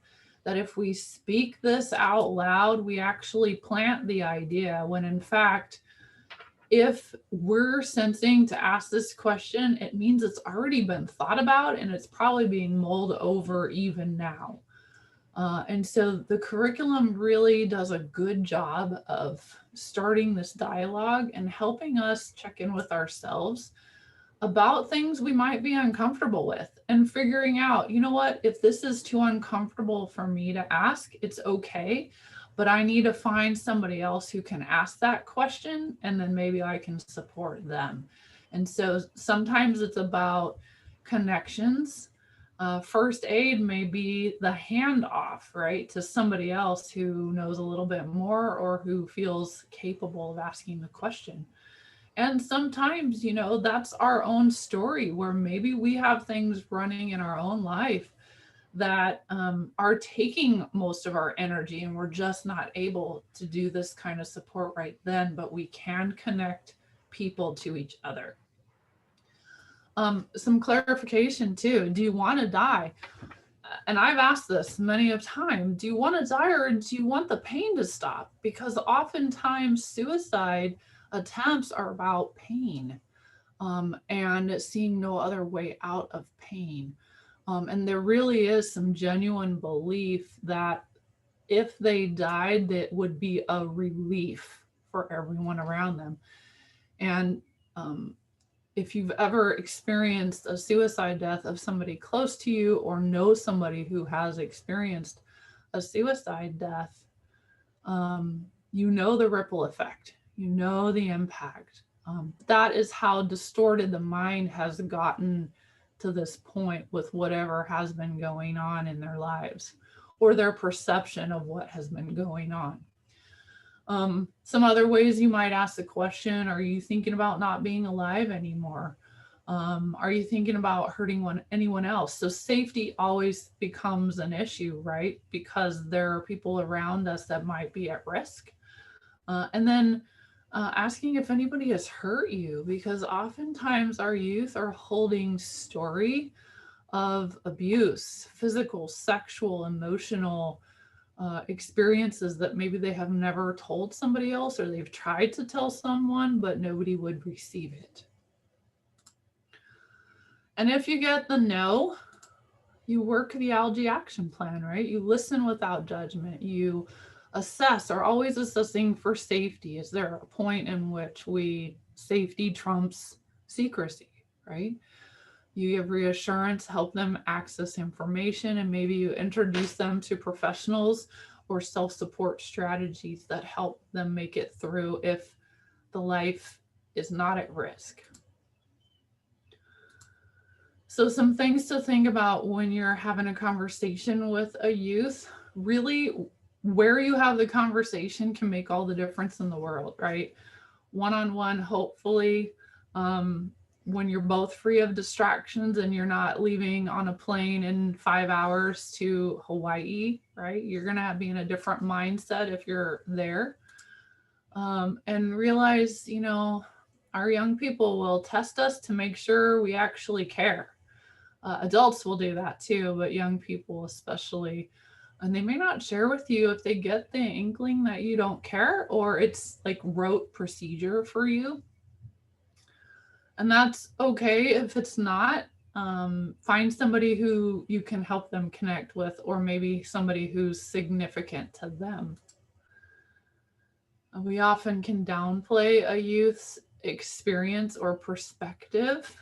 that if we speak this out loud, we actually plant the idea, when in fact, if we're sensing to ask this question, it means it's already been thought about and it's probably being mulled over even now. And so the curriculum really does a good job of starting this dialogue and helping us check in with ourselves about things we might be uncomfortable with, and figuring out, you know what, if this is too uncomfortable for me to ask, it's okay, but I need to find somebody else who can ask that question, and then maybe I can support them. And so sometimes it's about connections. First aid may be the handoff, right, to somebody else who knows a little bit more or who feels capable of asking the question. And sometimes, you know, that's our own story, where maybe we have things running in our own life that are taking most of our energy, and we're just not able to do this kind of support right then, but we can connect people to each other. Some clarification too. Do you want to die? And I've asked this many a time. Do you want to die, or do you want the pain to stop? Because oftentimes suicide attempts are about pain, and seeing no other way out of pain. And there really is some genuine belief that if they died, that would be a relief for everyone around them. And if you've ever experienced a suicide death of somebody close to you, or know somebody who has experienced a suicide death, you know the ripple effect, you know the impact. That is how distorted the mind has gotten to this point with whatever has been going on in their lives, or their perception of what has been going on. Some other ways you might ask the question: are you thinking about not being alive anymore? Are you thinking about hurting anyone else? So safety always becomes an issue, right? Because there are people around us that might be at risk. And then asking if anybody has hurt you, because oftentimes our youth are holding story of abuse, physical, sexual, emotional experiences that maybe they have never told somebody else, or they've tried to tell someone, but nobody would receive it. And if you get the no, you work the algae action plan, right? You listen without judgment. You assess, or always assessing for safety. Is there a point in which safety trumps secrecy, right? You give reassurance, help them access information, and maybe you introduce them to professionals or self-support strategies that help them make it through if the life is not at risk. So some things to think about when you're having a conversation with a youth: really, where you have the conversation can make all the difference in the world, right? One-on-one, hopefully, when you're both free of distractions and you're not leaving on a plane in 5 hours to Hawaii, right? You're going to be in a different mindset if you're there. And realize, you know, our young people will test us to make sure we actually care. Adults will do that too, but young people especially. And they may not share with you if they get the inkling that you don't care, or it's like rote procedure for you. And that's okay if it's not. Find somebody who you can help them connect with, or maybe somebody who's significant to them. We often can downplay a youth's experience or perspective.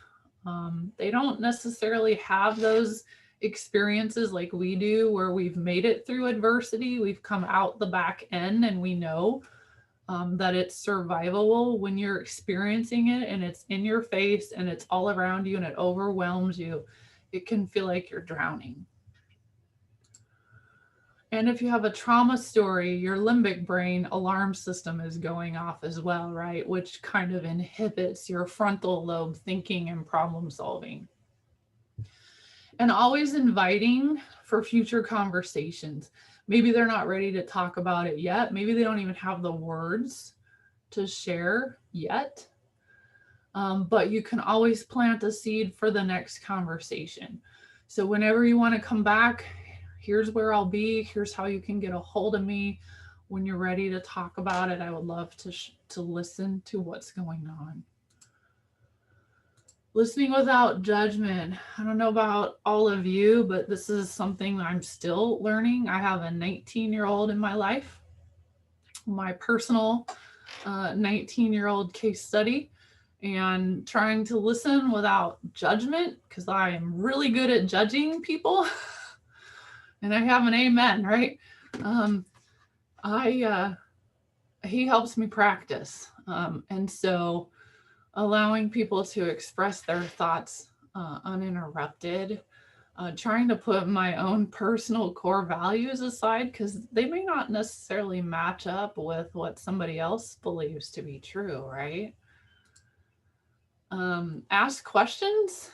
They don't necessarily have those experiences like we do, where we've made it through adversity, we've come out the back end, and we know that it's survivable. When you're experiencing it and it's in your face and it's all around you and it overwhelms you, it can feel like you're drowning. And if you have a trauma story, your limbic brain alarm system is going off as well, right? Which kind of inhibits your frontal lobe thinking and problem solving. And always inviting for future conversations. Maybe they're not ready to talk about it yet. Maybe they don't even have the words to share yet. But you can always plant a seed for the next conversation. So whenever you want to come back, here's where I'll be. Here's how you can get a hold of me when you're ready to talk about it. I would love to listen to what's going on. Listening without judgment. I don't know about all of you, but this is something I'm still learning. I have a 19-year-old in my life, my personal 19-year-old case study, and trying to listen without judgment, because I am really good at judging people. And I have an amen, right? He helps me practice. And so allowing people to express their thoughts uninterrupted, trying to put my own personal core values aside, because they may not necessarily match up with what somebody else believes to be true, right? Ask questions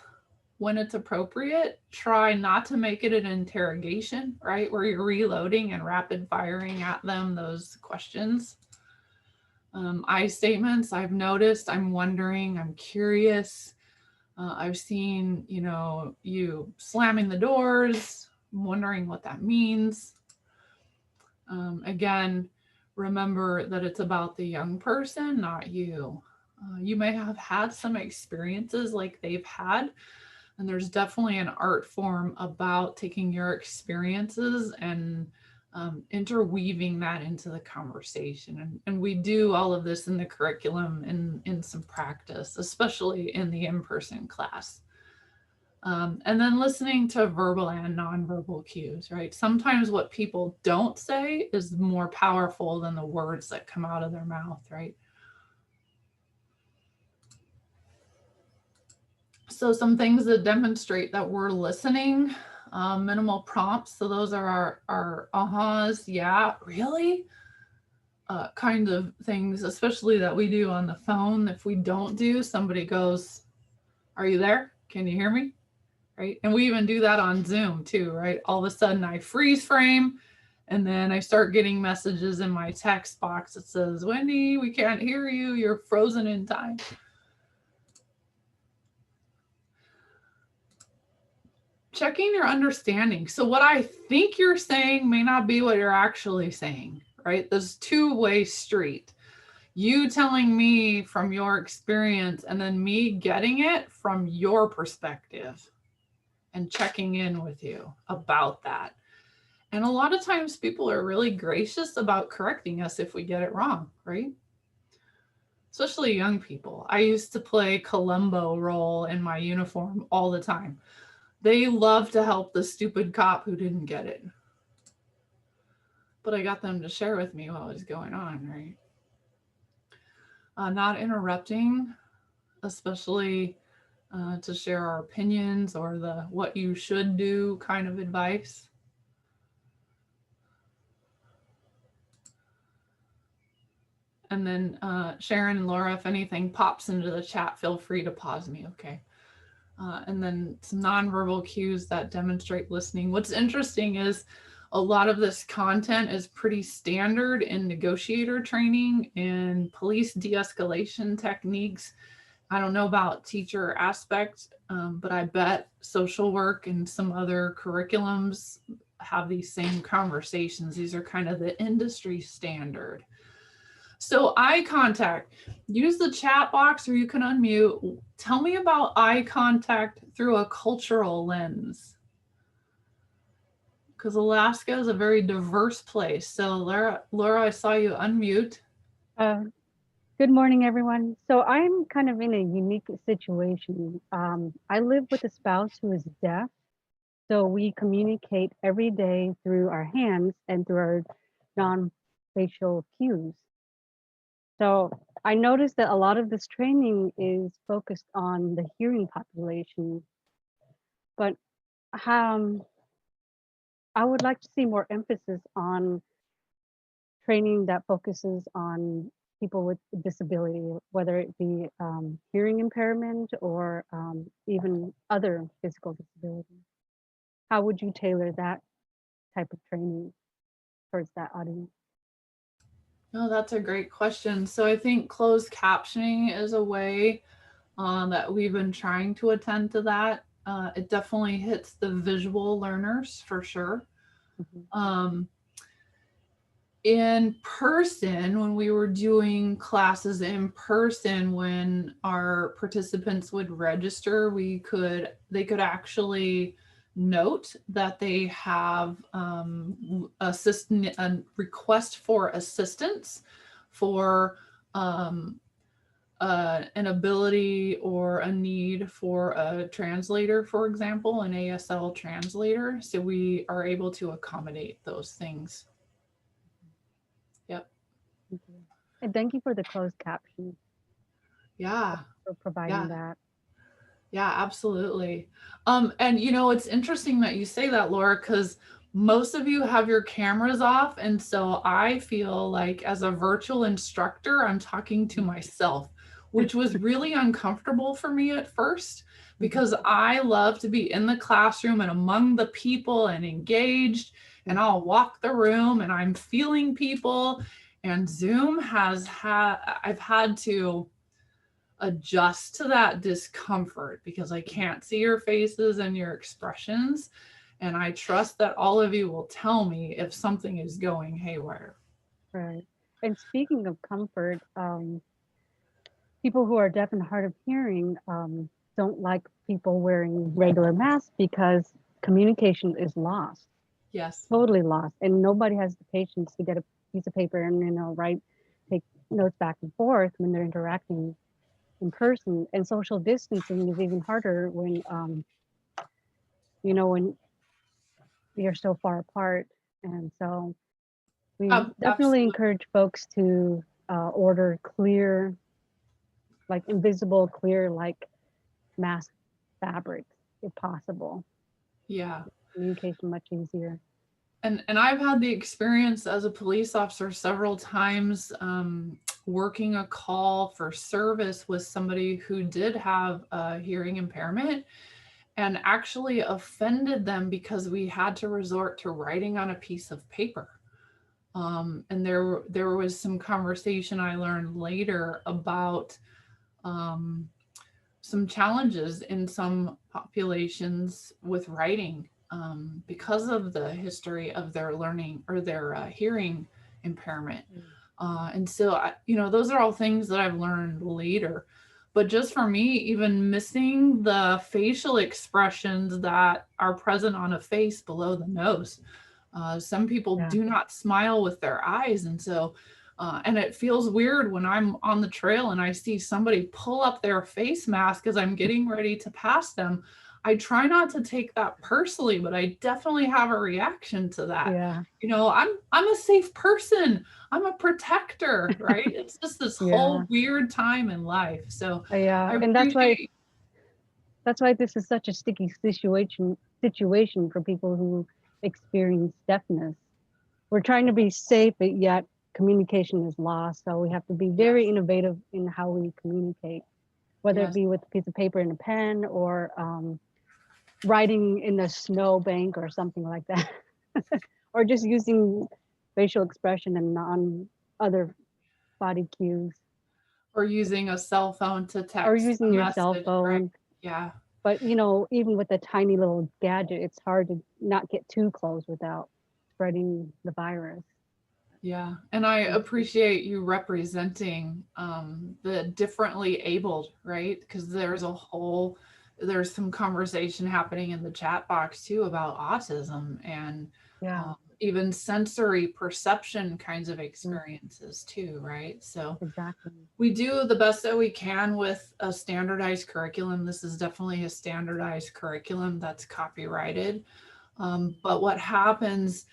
when it's appropriate. Try not to make it an interrogation, right? Where you're reloading and rapid firing at them those questions. I statements, I've noticed, I'm wondering, I'm curious. I've seen, you slamming the doors, I'm wondering what that means. Again, remember that it's about the young person, not you. You may have had some experiences like they've had, and there's definitely an art form about taking your experiences and interweaving that into the conversation. And we do all of this in the curriculum in some practice, especially in the in-person class. And then listening to verbal and nonverbal cues, right? Sometimes what people don't say is more powerful than the words that come out of their mouth, right? So some things that demonstrate that we're listening, minimal prompts. So those are our ahas, yeah, really? Kind of things, especially that we do on the phone. If we don't do, somebody goes, are you there? Can you hear me? Right? And we even do that on Zoom too, right? All of a sudden I freeze frame and then I start getting messages in my text box that says, Wendy, we can't hear you. You're frozen in time. Checking your understanding. So what I think you're saying may not be what you're actually saying, right? There's two-way street. You telling me from your experience and then me getting it from your perspective and checking in with you about that. And a lot of times people are really gracious about correcting us if we get it wrong, right? Especially young people. I used to play Columbo role in my uniform all the time. They love to help the stupid cop who didn't get it. But I got them to share with me what was going on, right? Not interrupting, especially to share our opinions or the what you should do kind of advice. And then Sharon and Laura, if anything pops into the chat, feel free to pause me, okay? And then some nonverbal cues that demonstrate listening. What's interesting is a lot of this content is pretty standard in negotiator training and police de-escalation techniques. I don't know about teacher aspects, but I bet social work and some other curriculums have these same conversations. These are kind of the industry standard. So eye contact, use the chat box or you can unmute. Tell me about eye contact through a cultural lens. Because Alaska is a very diverse place. So Laura, I saw you unmute.
Good morning, everyone. So I'm kind of in a unique situation. I live with a spouse who is deaf. So we communicate every day through our hands and through our non-facial cues. So I noticed that a lot of this training is focused on the hearing population, but I would like to see more emphasis on training that focuses on people with disability, whether it be hearing impairment or even other physical disabilities. How would you tailor that type of training towards that audience?
No, that's a great question. So I think closed captioning is a way that we've been trying to attend to that. It definitely hits the visual learners for sure.
Mhm.
In person, when we were doing classes in person, when our participants would register, they could actually note that they have a request for assistance for an ability or a need for a translator, for example, an ASL translator. So we are able to accommodate those things. Yep.
And thank you for the closed caption
Yeah.
for providing that.
Yeah, absolutely. And you know, it's interesting that you say that, Laura, because most of you have your cameras off. And so I feel like as a virtual instructor, I'm talking to myself, which was really uncomfortable for me at first, because I love to be in the classroom and among the people and engaged, and I'll walk the room and I'm feeling people. And Zoom I've had to adjust to that discomfort because I can't see your faces and your expressions. And I trust that all of you will tell me if something is going haywire.
Right. And speaking of comfort, people who are deaf and hard of hearing don't like people wearing regular masks because communication is lost,
Yes.
totally lost. And nobody has the patience to get a piece of paper and, take notes back and forth when they're interacting in person. And social distancing is even harder when, when you're so far apart. And so we definitely
Absolutely.
encourage folks to order clear, like invisible, clear, like mask fabrics if possible.
Yeah.
Communication much easier.
And I've had the experience as a police officer several times working a call for service with somebody who did have a hearing impairment, and actually offended them because we had to resort to writing on a piece of paper. And there was some conversation I learned later about some challenges in some populations with writing because of the history of their learning or their hearing impairment. And so, those are all things that I've learned later. But just for me, even missing the facial expressions that are present on a face below the nose. Some people do not smile with their eyes. And so, and it feels weird when I'm on the trail and I see somebody pull up their face mask as I'm getting ready to pass them. I try not to take that personally, but I definitely have a reaction to that.
Yeah.
I'm a safe person. I'm a protector, right? It's just this whole weird time in life. So
Yeah,
I
and
appreciate.
that's why this is such a sticky situation for people who experience deafness. We're trying to be safe, but yet communication is lost. So we have to be very innovative in how we communicate, whether it be with a piece of paper and a pen or writing in the snow bank or something like that, or just using facial expression and other body cues.
Or using a cell phone to text.
Or using your cell
message,
phone.
right? Yeah.
But even with a tiny little gadget, it's hard to not get too close without spreading the virus.
Yeah, and I appreciate you representing the differently abled, right? Because there's some conversation happening in the chat box too about autism and even sensory perception kinds of experiences too, right? So
exactly,
we do the best that we can with a standardized curriculum. This is definitely a standardized curriculum that's copyrighted. But what happens,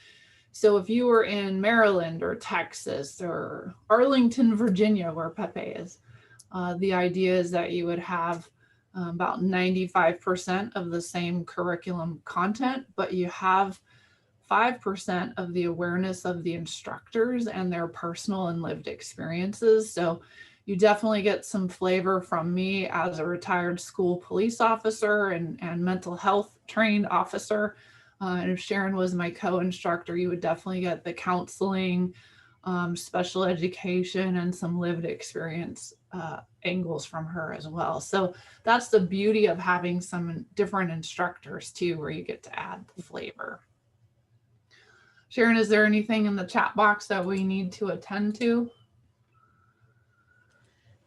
so if you were in Maryland or Texas or Arlington, Virginia, where Pepe is, the idea is that you would have about 95% of the same curriculum content, but you have 5% of the awareness of the instructors and their personal and lived experiences. So you definitely get some flavor from me as a retired school police officer and mental health trained officer. And if Sharon was my co-instructor, you would definitely get the counseling, special education, and some lived experience angles from her as well. So that's the beauty of having some different instructors too, where you get to add the flavor. Sharon, is there anything in the chat box that we need to attend to?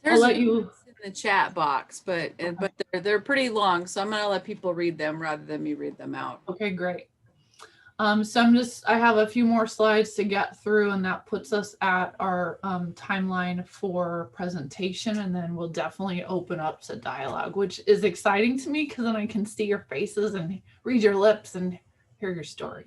There's
I'll let you.
in the chat box, but they're pretty long, so I'm gonna let people read them rather than me read them out.
Okay, great. So I have a few more slides to get through, and that puts us at our timeline for presentation, and then we'll definitely open up to dialogue, which is exciting to me because then I can see your faces and read your lips and hear your story.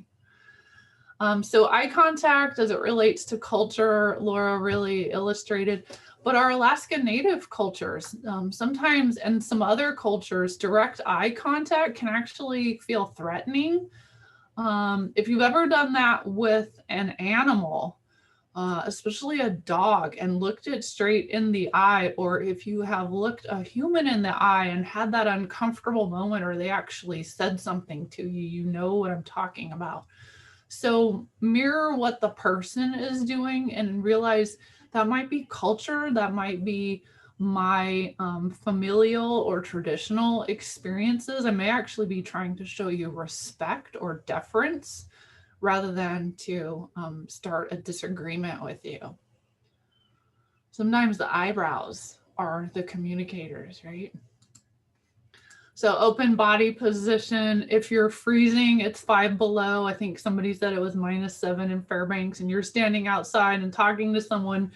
So eye contact as it relates to culture, Laura really illustrated, but our Alaska Native cultures, sometimes, and some other cultures, direct eye contact can actually feel threatening. If you've ever done that with an animal, especially a dog, and looked it straight in the eye, or if you have looked a human in the eye and had that uncomfortable moment, or they actually said something to you, you know what I'm talking about. So mirror what the person is doing and realize that might be culture, that might be my familial or traditional experiences. I may actually be trying to show you respect or deference rather than to start a disagreement with you. Sometimes the eyebrows are the communicators, right? So open body position. If you're freezing, it's 5 below. I think somebody said it was -7 in Fairbanks, and you're standing outside and talking to someone,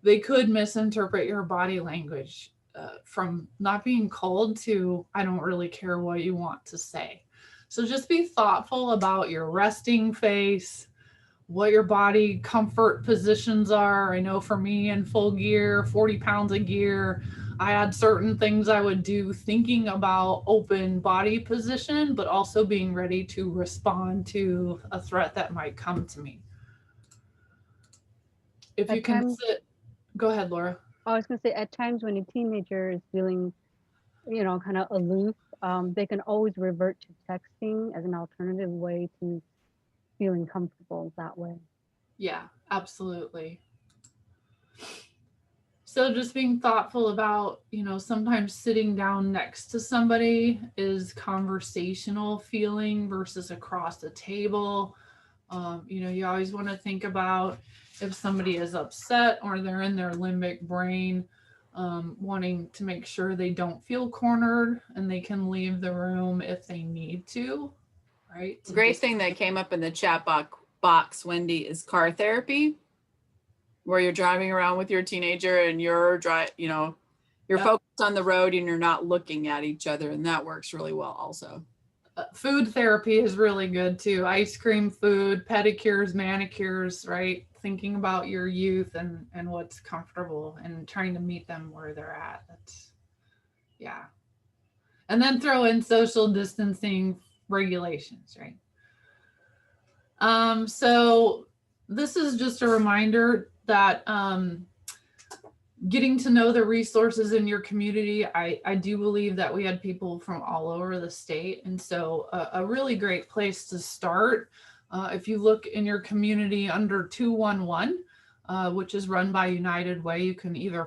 they could misinterpret your body language from not being cold to, I don't really care what you want to say. So just be thoughtful about your resting face, what your body comfort positions are. I know for me in full gear, 40 pounds of gear, I had certain things I would do thinking about open body position, but also being ready to respond to a threat that might come to me. If you can sit, go ahead, Laura.
I was going to say, at times when a teenager is feeling, you know, kind of aloof, they can always revert to texting as an alternative way to feeling comfortable that way.
Yeah, absolutely. So just being thoughtful about, you know, sometimes sitting down next to somebody is conversational feeling versus across the table. You know, you always want to think about if somebody is upset or they're in their limbic brain, wanting to make sure they don't feel cornered and they can leave the room if they need to, right?
The great thing that came up in the chat box, Wendy, is car therapy, where you're driving around with your teenager and you're focused on the road and you're not looking at each other, and that works really well also.
Food therapy is really good too. Ice cream, food, pedicures, manicures, right? Thinking about your youth and what's comfortable and trying to meet them where they're at. That's, yeah. And then throw in social distancing regulations, right? So this is just a reminder that getting to know the resources in your community. I do believe that we had people from all over the state. And so a really great place to start, if you look in your community under 211, which is run by United Way, you can either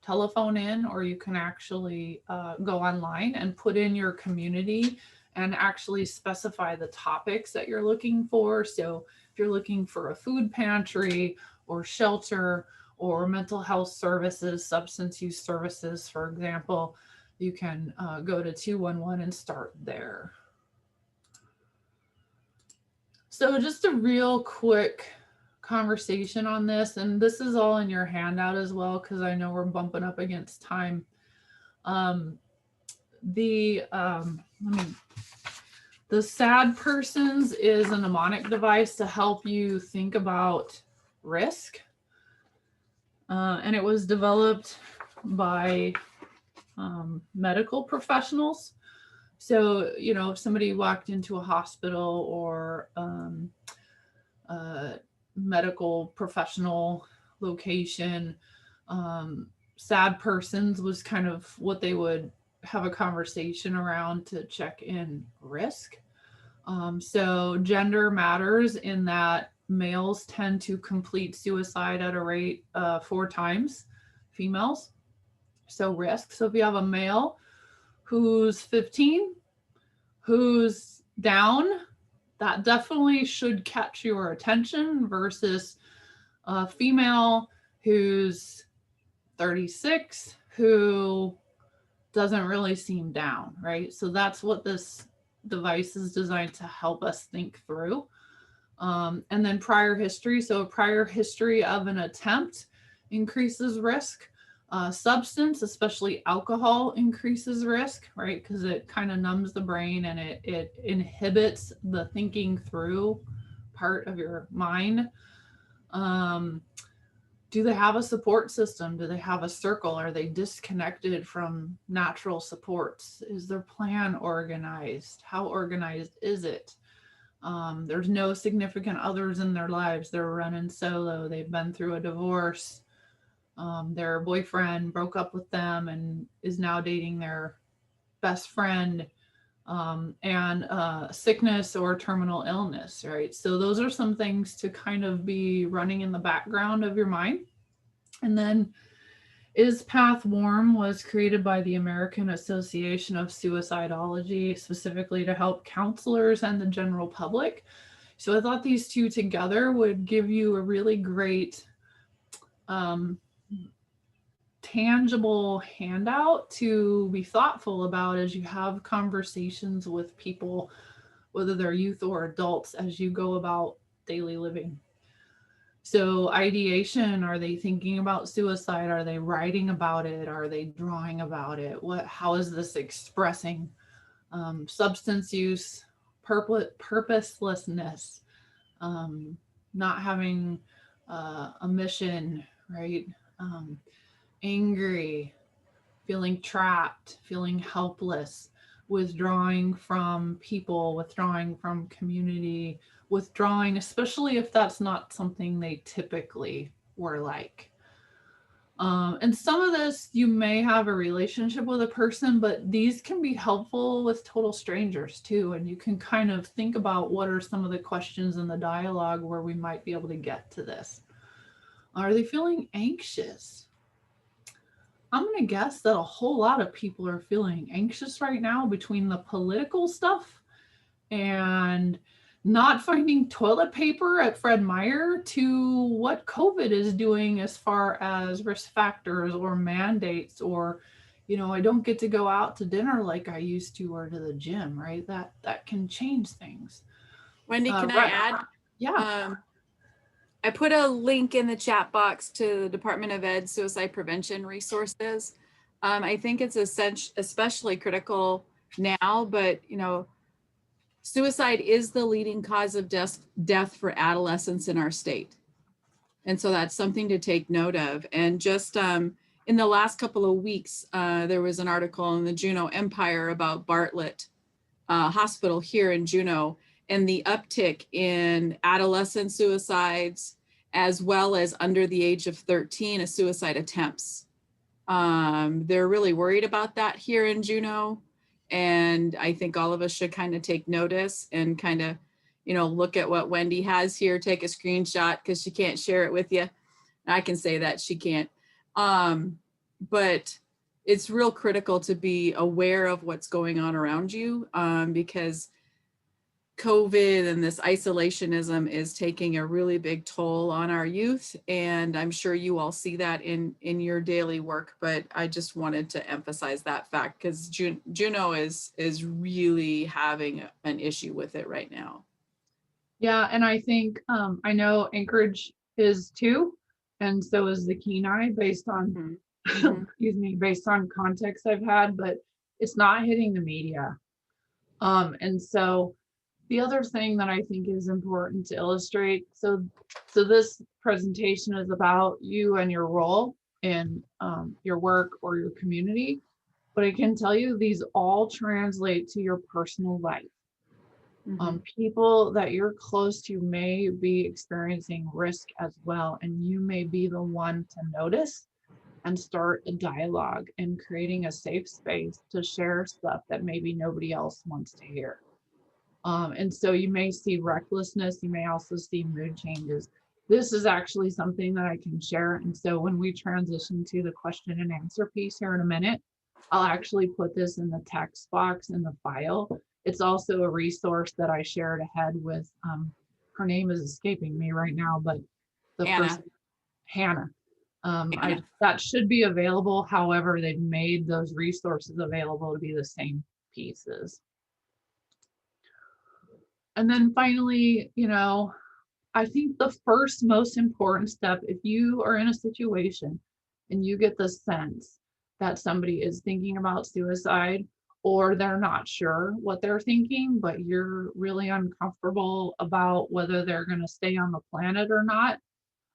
telephone in, or you can actually go online and put in your community and actually specify the topics that you're looking for. So if you're looking for a food pantry or shelter or mental health services, substance use services, for example, you can go to 211 and start there. So just a real quick conversation on this, and this is all in your handout as well, because I know we're bumping up against time. The SAD Persons is a mnemonic device to help you think about risk. And it was developed by medical professionals So, if somebody walked into a hospital or medical professional location, sad persons was kind of what they would have a conversation around to check in risk. So gender matters in that males tend to complete suicide at a rate 4 times females. So risk. So if you have a male who's 15, who's down, that definitely should catch your attention versus a female who's 36 who doesn't really seem down, right? So that's what this device is designed to help us think through. And then prior history. So a prior history of an attempt increases risk. Substance, especially alcohol, increases risk, right? Because it kind of numbs the brain and it inhibits the thinking through part of your mind. Do they have a support system? Do they have a circle? Are they disconnected from natural supports? Is their plan organized? How organized is it? There's no significant others in their lives. They're running solo. They've been through a divorce. Their boyfriend broke up with them and is now dating their best friend, and sickness or terminal illness, right? So those are some things to kind of be running in the background of your mind. And then Is Path Warm was created by the American Association of Suicidology, specifically to help counselors and the general public. So I thought these two together would give you a really great tangible handout to be thoughtful about as you have conversations with people, whether they're youth or adults, as you go about daily living. So ideation, are they thinking about suicide? Are they writing about it? Are they drawing about it? How is this expressing? Substance use, purposelessness, not having a mission, right? Angry, feeling trapped, feeling helpless, withdrawing from people, withdrawing from community, withdrawing, especially if that's not something they typically were like. And some of this, you may have a relationship with a person, but these can be helpful with total strangers too. And you can kind of think about what are some of the questions in the dialogue where we might be able to get to this. Are they feeling anxious? I'm going to guess that a whole lot of people are feeling anxious right now between the political stuff and not finding toilet paper at Fred Meyer to what COVID is doing as far as risk factors or mandates, or, I don't get to go out to dinner like I used to, or to the gym, right? That can change things.
Wendy, can I add?
Yeah.
I put a link in the chat box to the Department of Ed suicide prevention resources. I think it's especially critical now, but suicide is the leading cause of death for adolescents in our state. And so that's something to take note of. And just in the last couple of weeks, there was an article in the Juneau Empire about Bartlett Hospital here in Juneau, and the uptick in adolescent suicides, as well as under the age of 13 suicide attempts. They're really worried about that here in Juneau. And I think all of us should kind of take notice and kind of, look at what Wendy has here, take a screenshot because she can't share it with you. I can say that she can't. But it's real critical to be aware of what's going on around you, because COVID and this isolationism is taking a really big toll on our youth. And I'm sure you all see that in your daily work, but I just wanted to emphasize that fact because Juneau is really having an issue with it right now.
Yeah, and I think, I know Anchorage is too, and so is the Kenai based on, excuse me, based on context I've had, but it's not hitting the media. And so the other thing that I think is important to illustrate, so this presentation is about you and your role in your work or your community. but I can tell you these all translate to your personal life. People that you're close to may be experiencing risk as well, and you may be the one to notice and start a dialogue and creating a safe space to share stuff that maybe nobody else wants to hear. And so you may see recklessness, you may also see mood changes. This is actually something that I can share. And so when we transition to the question and answer piece here in a minute, I'll actually put this in the text box in the file. It's also a resource that I shared ahead with, her name is escaping me right now, but the
Hannah.
person, Hannah.
Hannah.
That should be available. However, they've made those resources available to be the same pieces. And then finally, you know, I think the first most important step, if you are in a situation and you get the sense that somebody is thinking about suicide, or they're not sure what they're thinking, but you're really uncomfortable about whether they're going to stay on the planet or not,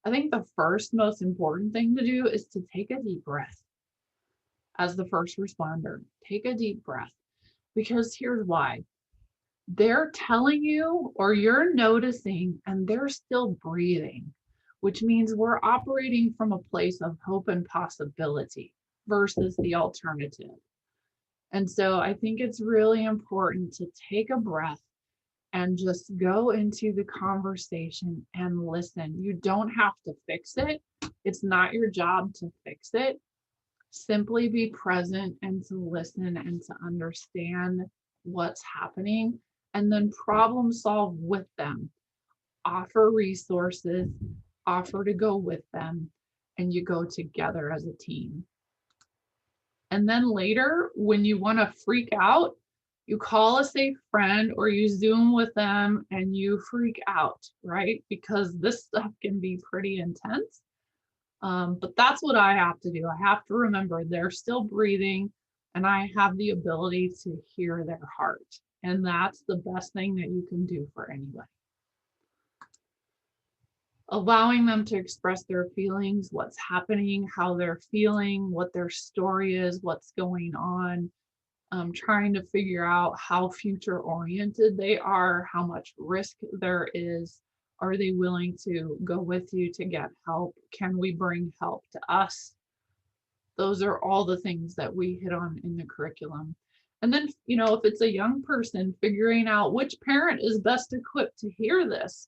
I think the first most important thing to do is to take a deep breath. As the first responder, take a deep breath, because here's why. They're telling you, or you're noticing, and they're still breathing, which means we're operating from a place of hope and possibility versus the alternative. And so I think it's really important to take a breath and just go into the conversation and listen. You don't have to fix it. It's not your job to fix it. Simply be present and to listen and to understand what's happening, and then problem solve with them. Offer resources, offer to go with them, and you go together as a team. And then later, when you want to freak out, you call a safe friend or you Zoom with them and you freak out, right? Because this stuff can be pretty intense. But that's what I have to do. I have to remember they're still breathing and I have the ability to hear their heart. And that's the best thing that you can do for anybody. Allowing them to express their feelings, what's happening, how they're feeling, what their story is, what's going on. Trying to figure out how future oriented they are, how much risk there is. Are they willing to go with you to get help? Can we bring help to us? Those are all the things that we hit on in the curriculum. And then, you know, if it's a young person, figuring out which parent is best equipped to hear this.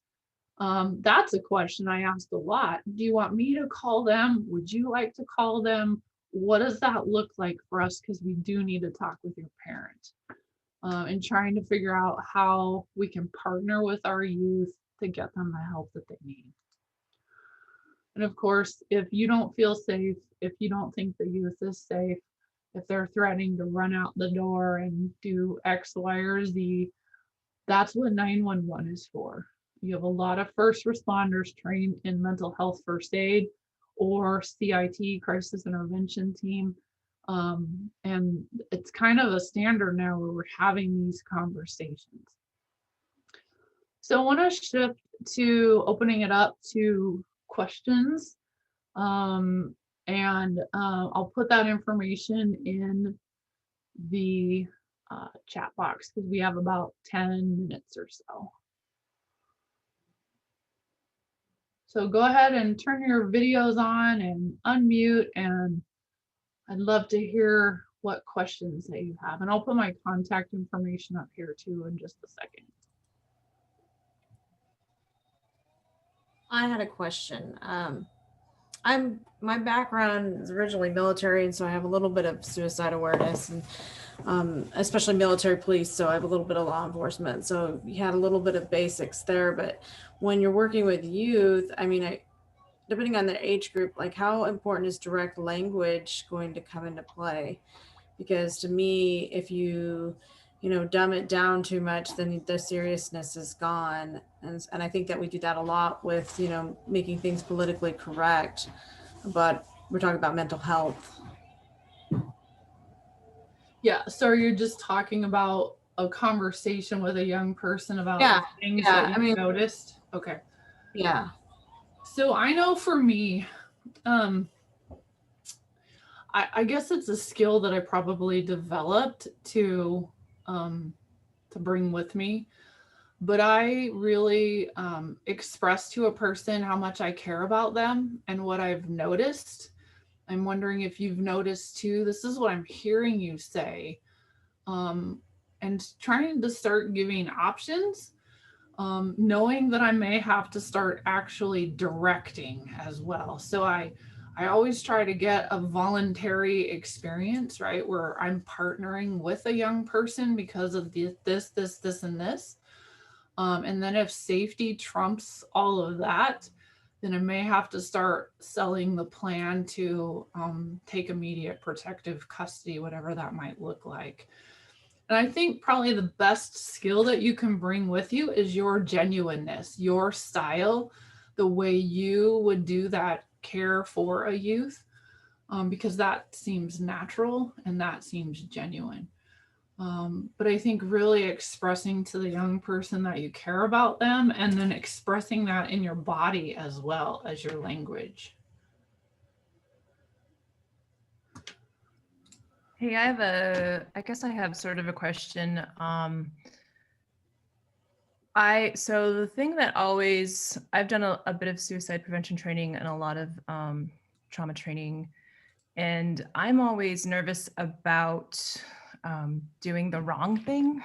That's a question I asked a lot. Do you want me to call them? Would you like to call them? What does that look like for us? Because we do need to talk with your parent, and trying to figure out how we can partner with our youth to get them the help that they need. And of course, if you don't feel safe, if you don't think the youth is safe, if they're threatening to run out the door and do X, Y, or Z, that's what 911 is for. You have a lot of first responders trained in mental health first aid or CIT, crisis intervention team. And it's kind of a standard now where we're having these conversations. So I want to shift to opening it up to questions. And I'll put that information in the chat box because we have about 10 minutes or so. So go ahead and turn your videos on and unmute, and I'd love to hear what questions that you have. And I'll put my contact information up here too in just a second.
I had a question. My background is originally military, and so I have a little bit of suicide awareness, and especially military police. So I have a little bit of law enforcement. So you had a little bit of basics there, but when you're working with youth, I mean, depending on their age group, like how important is direct language going to come into play? Because to me, if you dumb it down too much, then the seriousness is gone. And I think that we do that a lot with, making things politically correct, but we're talking about mental health.
Yeah, so you're just talking about a conversation with a young person about things that you noticed? Okay.
Yeah.
So I know for me, I guess it's a skill that I probably developed to bring with me. But I really express to a person how much I care about them and what I've noticed. I'm wondering if you've noticed too. This is what I'm hearing you say, and trying to start giving options, knowing that I may have to start actually directing as well. So I always try to get a voluntary experience, right, where I'm partnering with a young person because of this, and this. And then if safety trumps all of that, then I may have to start selling the plan to take immediate protective custody, whatever that might look like. And I think probably the best skill that you can bring with you is your genuineness, your style, the way you would do that care for a youth, because that seems natural and that seems genuine. But I think really expressing to the young person that you care about them, and then expressing that in your body as well as your language.
Hey, I guess I have sort of a question. So the thing that I've done a bit of suicide prevention training and a lot of trauma training, and I'm always nervous about doing the wrong thing.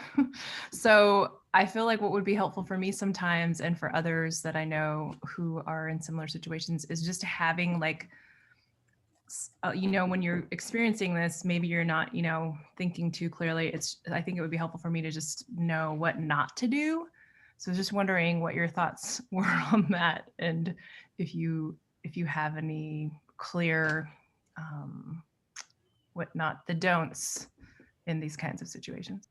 So I feel like what would be helpful for me sometimes, and for others that I know who are in similar situations, is just having like, when you're experiencing this, maybe you're not, thinking too clearly. I think it would be helpful for me to just know what not to do. So I was just wondering what your thoughts were on that, and if you have any clear, the don'ts in these kinds of situations.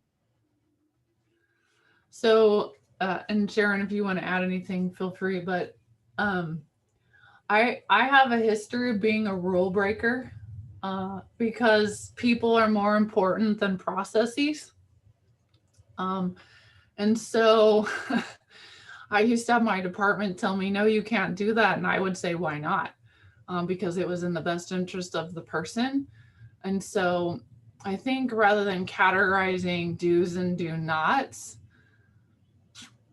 So, and Sharon, if you want to add anything, feel free, but I have a history of being a rule breaker, because people are more important than processes. And so I used to have my department tell me, no, you can't do that. And I would say, why not? Because it was in the best interest of the person. And so I think rather than categorizing do's and do nots,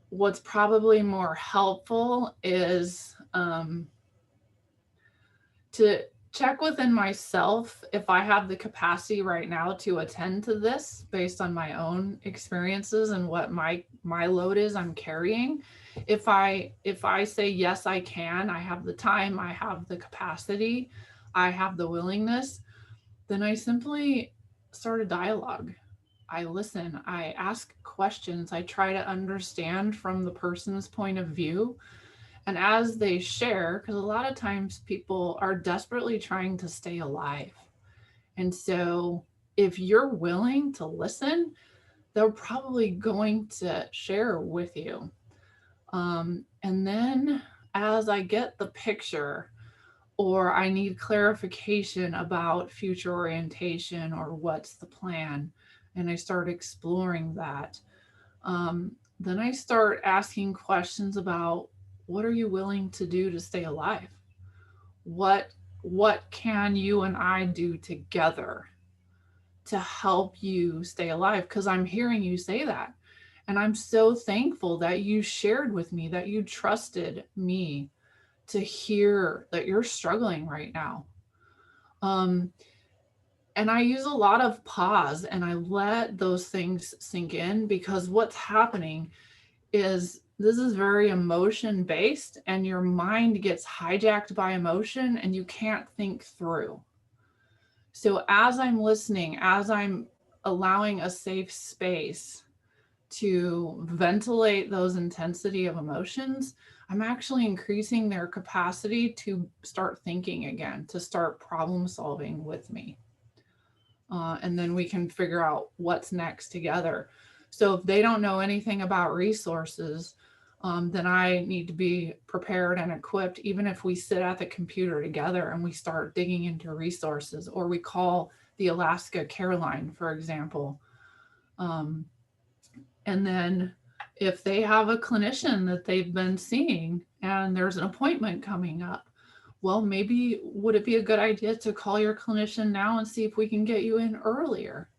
what's probably more helpful is to check within myself if I have the capacity right now to attend to this based on my own experiences and what my load is I'm carrying. If I say, yes, I can, I have the time, I have the capacity, I have the willingness, then I simply start a dialogue. I listen, I ask questions, I try to understand from the person's point of view. And as they share, because a lot of times people are desperately trying to stay alive. And so if you're willing to listen, they're probably going to share with you. And then as I get the picture, or I need clarification about future orientation or what's the plan, and I start exploring that, then I start asking questions about, what are you willing to do to stay alive? What can you and I do together to help you stay alive? Because I'm hearing you say that. And I'm so thankful that you shared with me, that you trusted me to hear that you're struggling right now. And I use a lot of pause and I let those things sink in, because what's happening is this is very emotion based, and your mind gets hijacked by emotion and you can't think through. So as I'm listening, as I'm allowing a safe space to ventilate those intensity of emotions, I'm actually increasing their capacity to start thinking again, to start problem solving with me. And then we can figure out what's next together. So if they don't know anything about resources, then I need to be prepared and equipped, even if we sit at the computer together and we start digging into resources, or we call the Alaska Care Line, for example. And then if they have a clinician that they've been seeing and there's an appointment coming up, well, maybe would it be a good idea to call your clinician now and see if we can get you in earlier?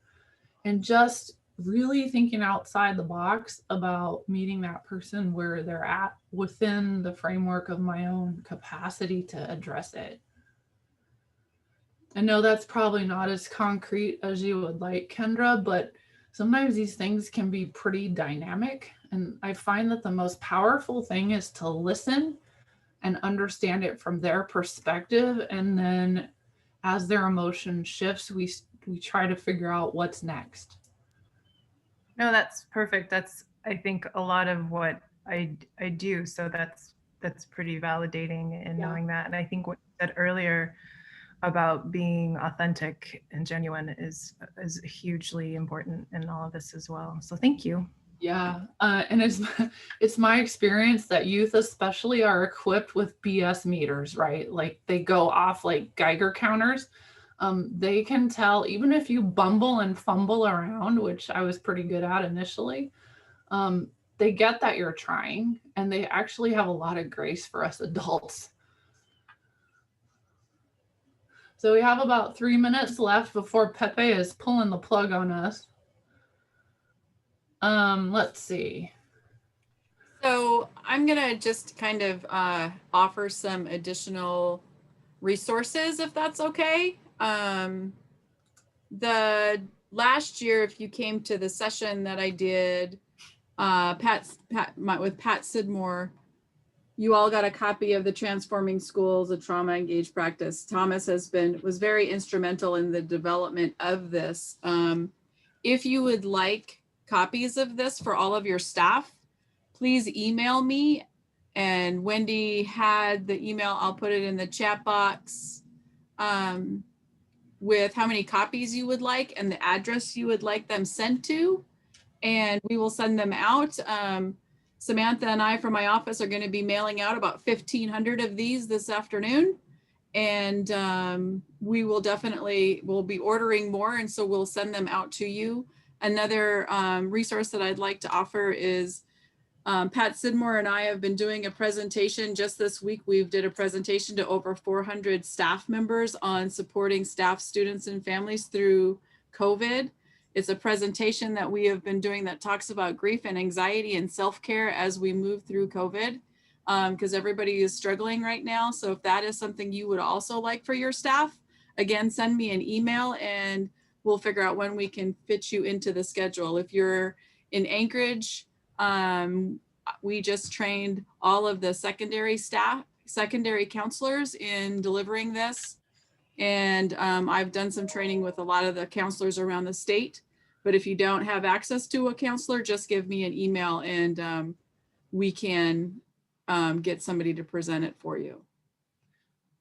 And just really thinking outside the box about meeting that person where they're at within the framework of my own capacity to address it. I know that's probably not as concrete as you would like, Kendra, but sometimes these things can be pretty dynamic. And I find that the most powerful thing is to listen and understand it from their perspective. And then as their emotion shifts, we try to figure out what's next.
No, that's perfect. That's, I think, a lot of what I do. So that's pretty validating in
Yeah.
knowing that. And I think what you said earlier about being authentic and genuine is hugely important in all of this as well. So thank you.
Yeah, and it's my experience that youth especially are equipped with BS meters, right? Like they go off like Geiger counters. They can tell even if you bumble and fumble around, which I was pretty good at initially. They get that you're trying, and they actually have a lot of grace for us adults. So we have about 3 minutes left before Pepe is pulling the plug on us. Let's see.
So I'm gonna just kind of offer some additional resources, if that's okay. The last year, if you came to the session that I did with Pat Sidmore, you all got a copy of the Transforming Schools, a Trauma Engaged Practice. Thomas was very instrumental in the development of this. If you would like copies of this for all of your staff, please email me. And Wendy had the email, I'll put it in the chat box, with how many copies you would like and the address you would like them sent to. And we will send them out. Samantha and I from my office are going to be mailing out about 1,500 of these this afternoon. And we'll be ordering more. And so we'll send them out to you. Another resource that I'd like to offer is Pat Sidmore and I have been doing a presentation just this week. We did a presentation to over 400 staff members on supporting staff, students, and families through COVID. It's a presentation that we have been doing that talks about grief and anxiety and self-care as we move through COVID, because everybody is struggling right now. So if that is something you would also like for your staff, again, send me an email and we'll figure out when we can fit you into the schedule. If you're in Anchorage, we just trained all of the secondary counselors in delivering this. And I've done some training with a lot of the counselors around the state. But if you don't have access to a counselor, just give me an email and we can get somebody to present it for you.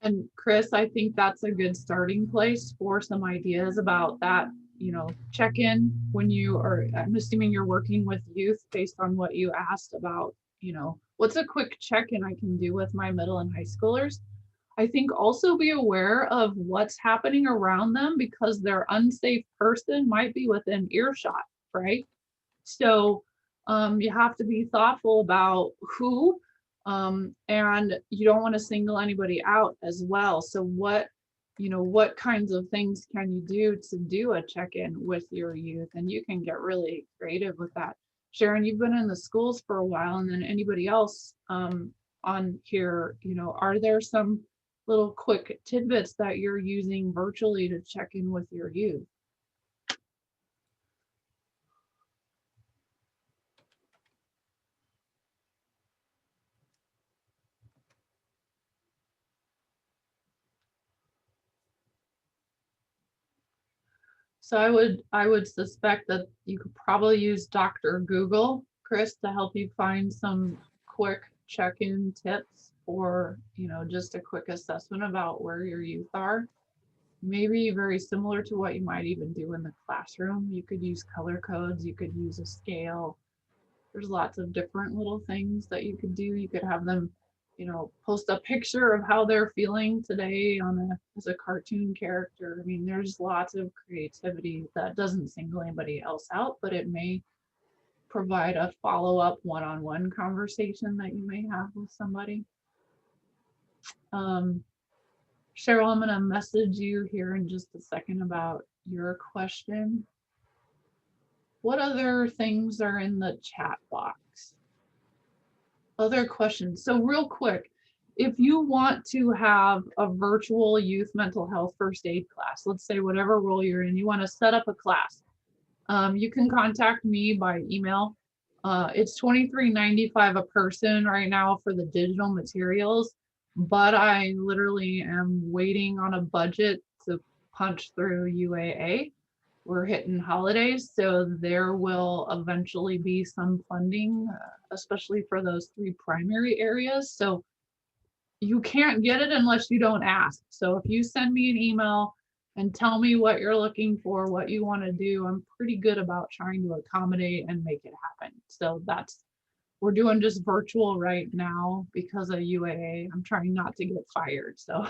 And Chris, I think that's a good starting place for some ideas about that, check in when you are, I'm assuming you're working with youth based on what you asked about, what's a quick check-in I can do with my middle and high schoolers. I think also be aware of what's happening around them because their unsafe person might be within earshot, right? So you have to be thoughtful about who, and you don't want to single anybody out as well. So what kinds of things can you do to do a check-in with your youth? And you can get really creative with that. Sharon, you've been in the schools for a while, and then anybody else on here, are there some little quick tidbits that you're using virtually to check in with your youth? So I would suspect that you could probably use Dr. Google, Chris, to help you find some quick check-in tips or, just a quick assessment about where your youth are. Maybe very similar to what you might even do in the classroom. You could use color codes, you could use a scale. There's lots of different little things that you could do. You could have them, post a picture of how they're feeling today as a cartoon character. I mean, there's lots of creativity that doesn't single anybody else out, but it may provide a follow-up one-on-one conversation that you may have with somebody. Cheryl, I'm gonna message you here in just a second about your question. What other things are in the chat box? Other questions. So real quick, if you want to have a virtual youth mental health first aid class, let's say whatever role you're in, you want to set up a class, you can contact me by email. It's $23.95 a person right now for the digital materials, but I literally am waiting on a budget to punch through UAA. We're hitting holidays, so there will eventually be some funding, especially for those 3 primary areas. So you can't get it unless you don't ask. So if you send me an email and tell me what you're looking for, what you want to do, I'm pretty good about trying to accommodate and make it happen. So we're doing just virtual right now because of UAA. I'm trying not to get fired. So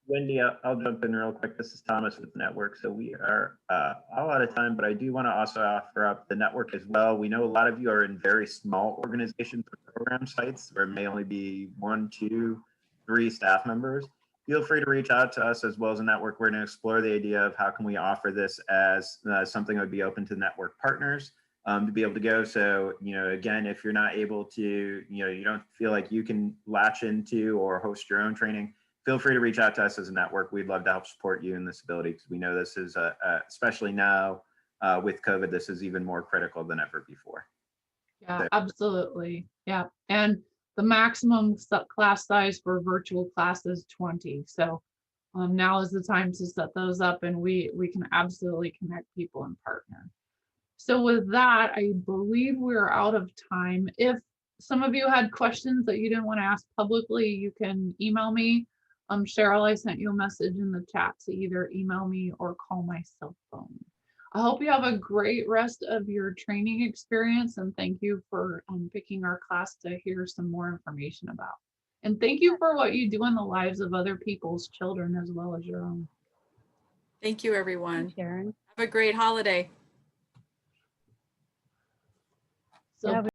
Wendy, I'll jump in real quick. This is Thomas with the network. So we are all out of time, but I do want to also offer up the network as well. We know a lot of you are in very small organizations or program sites where it may only be 1, 2, 3 staff members. Feel free to reach out to us as well as a network. We're going to explore the idea of how can we offer this as something that would be open to network partners to be able to go. So, again, if you're not able to, you don't feel like you can latch into or host your own training, feel free to reach out to us as a network. We'd love to help support you in this ability because we know this is, especially now with COVID, this is even more critical than ever before.
yeah, absolutely. Yeah. And the maximum class size for virtual class is 20. So now is the time to set those up, and we can absolutely connect people and partner. So with that, I believe we're out of time. If some of you had questions that you didn't want to ask publicly, you can email me. Cheryl, I sent you a message in the chat to either email me or call my cell phone. I hope you have a great rest of your training experience, and thank you for picking our class to hear some more information about. And thank you for what you do in the lives of other people's children as well as your own.
Thank you, everyone.
Sharon.
Have a great holiday.
So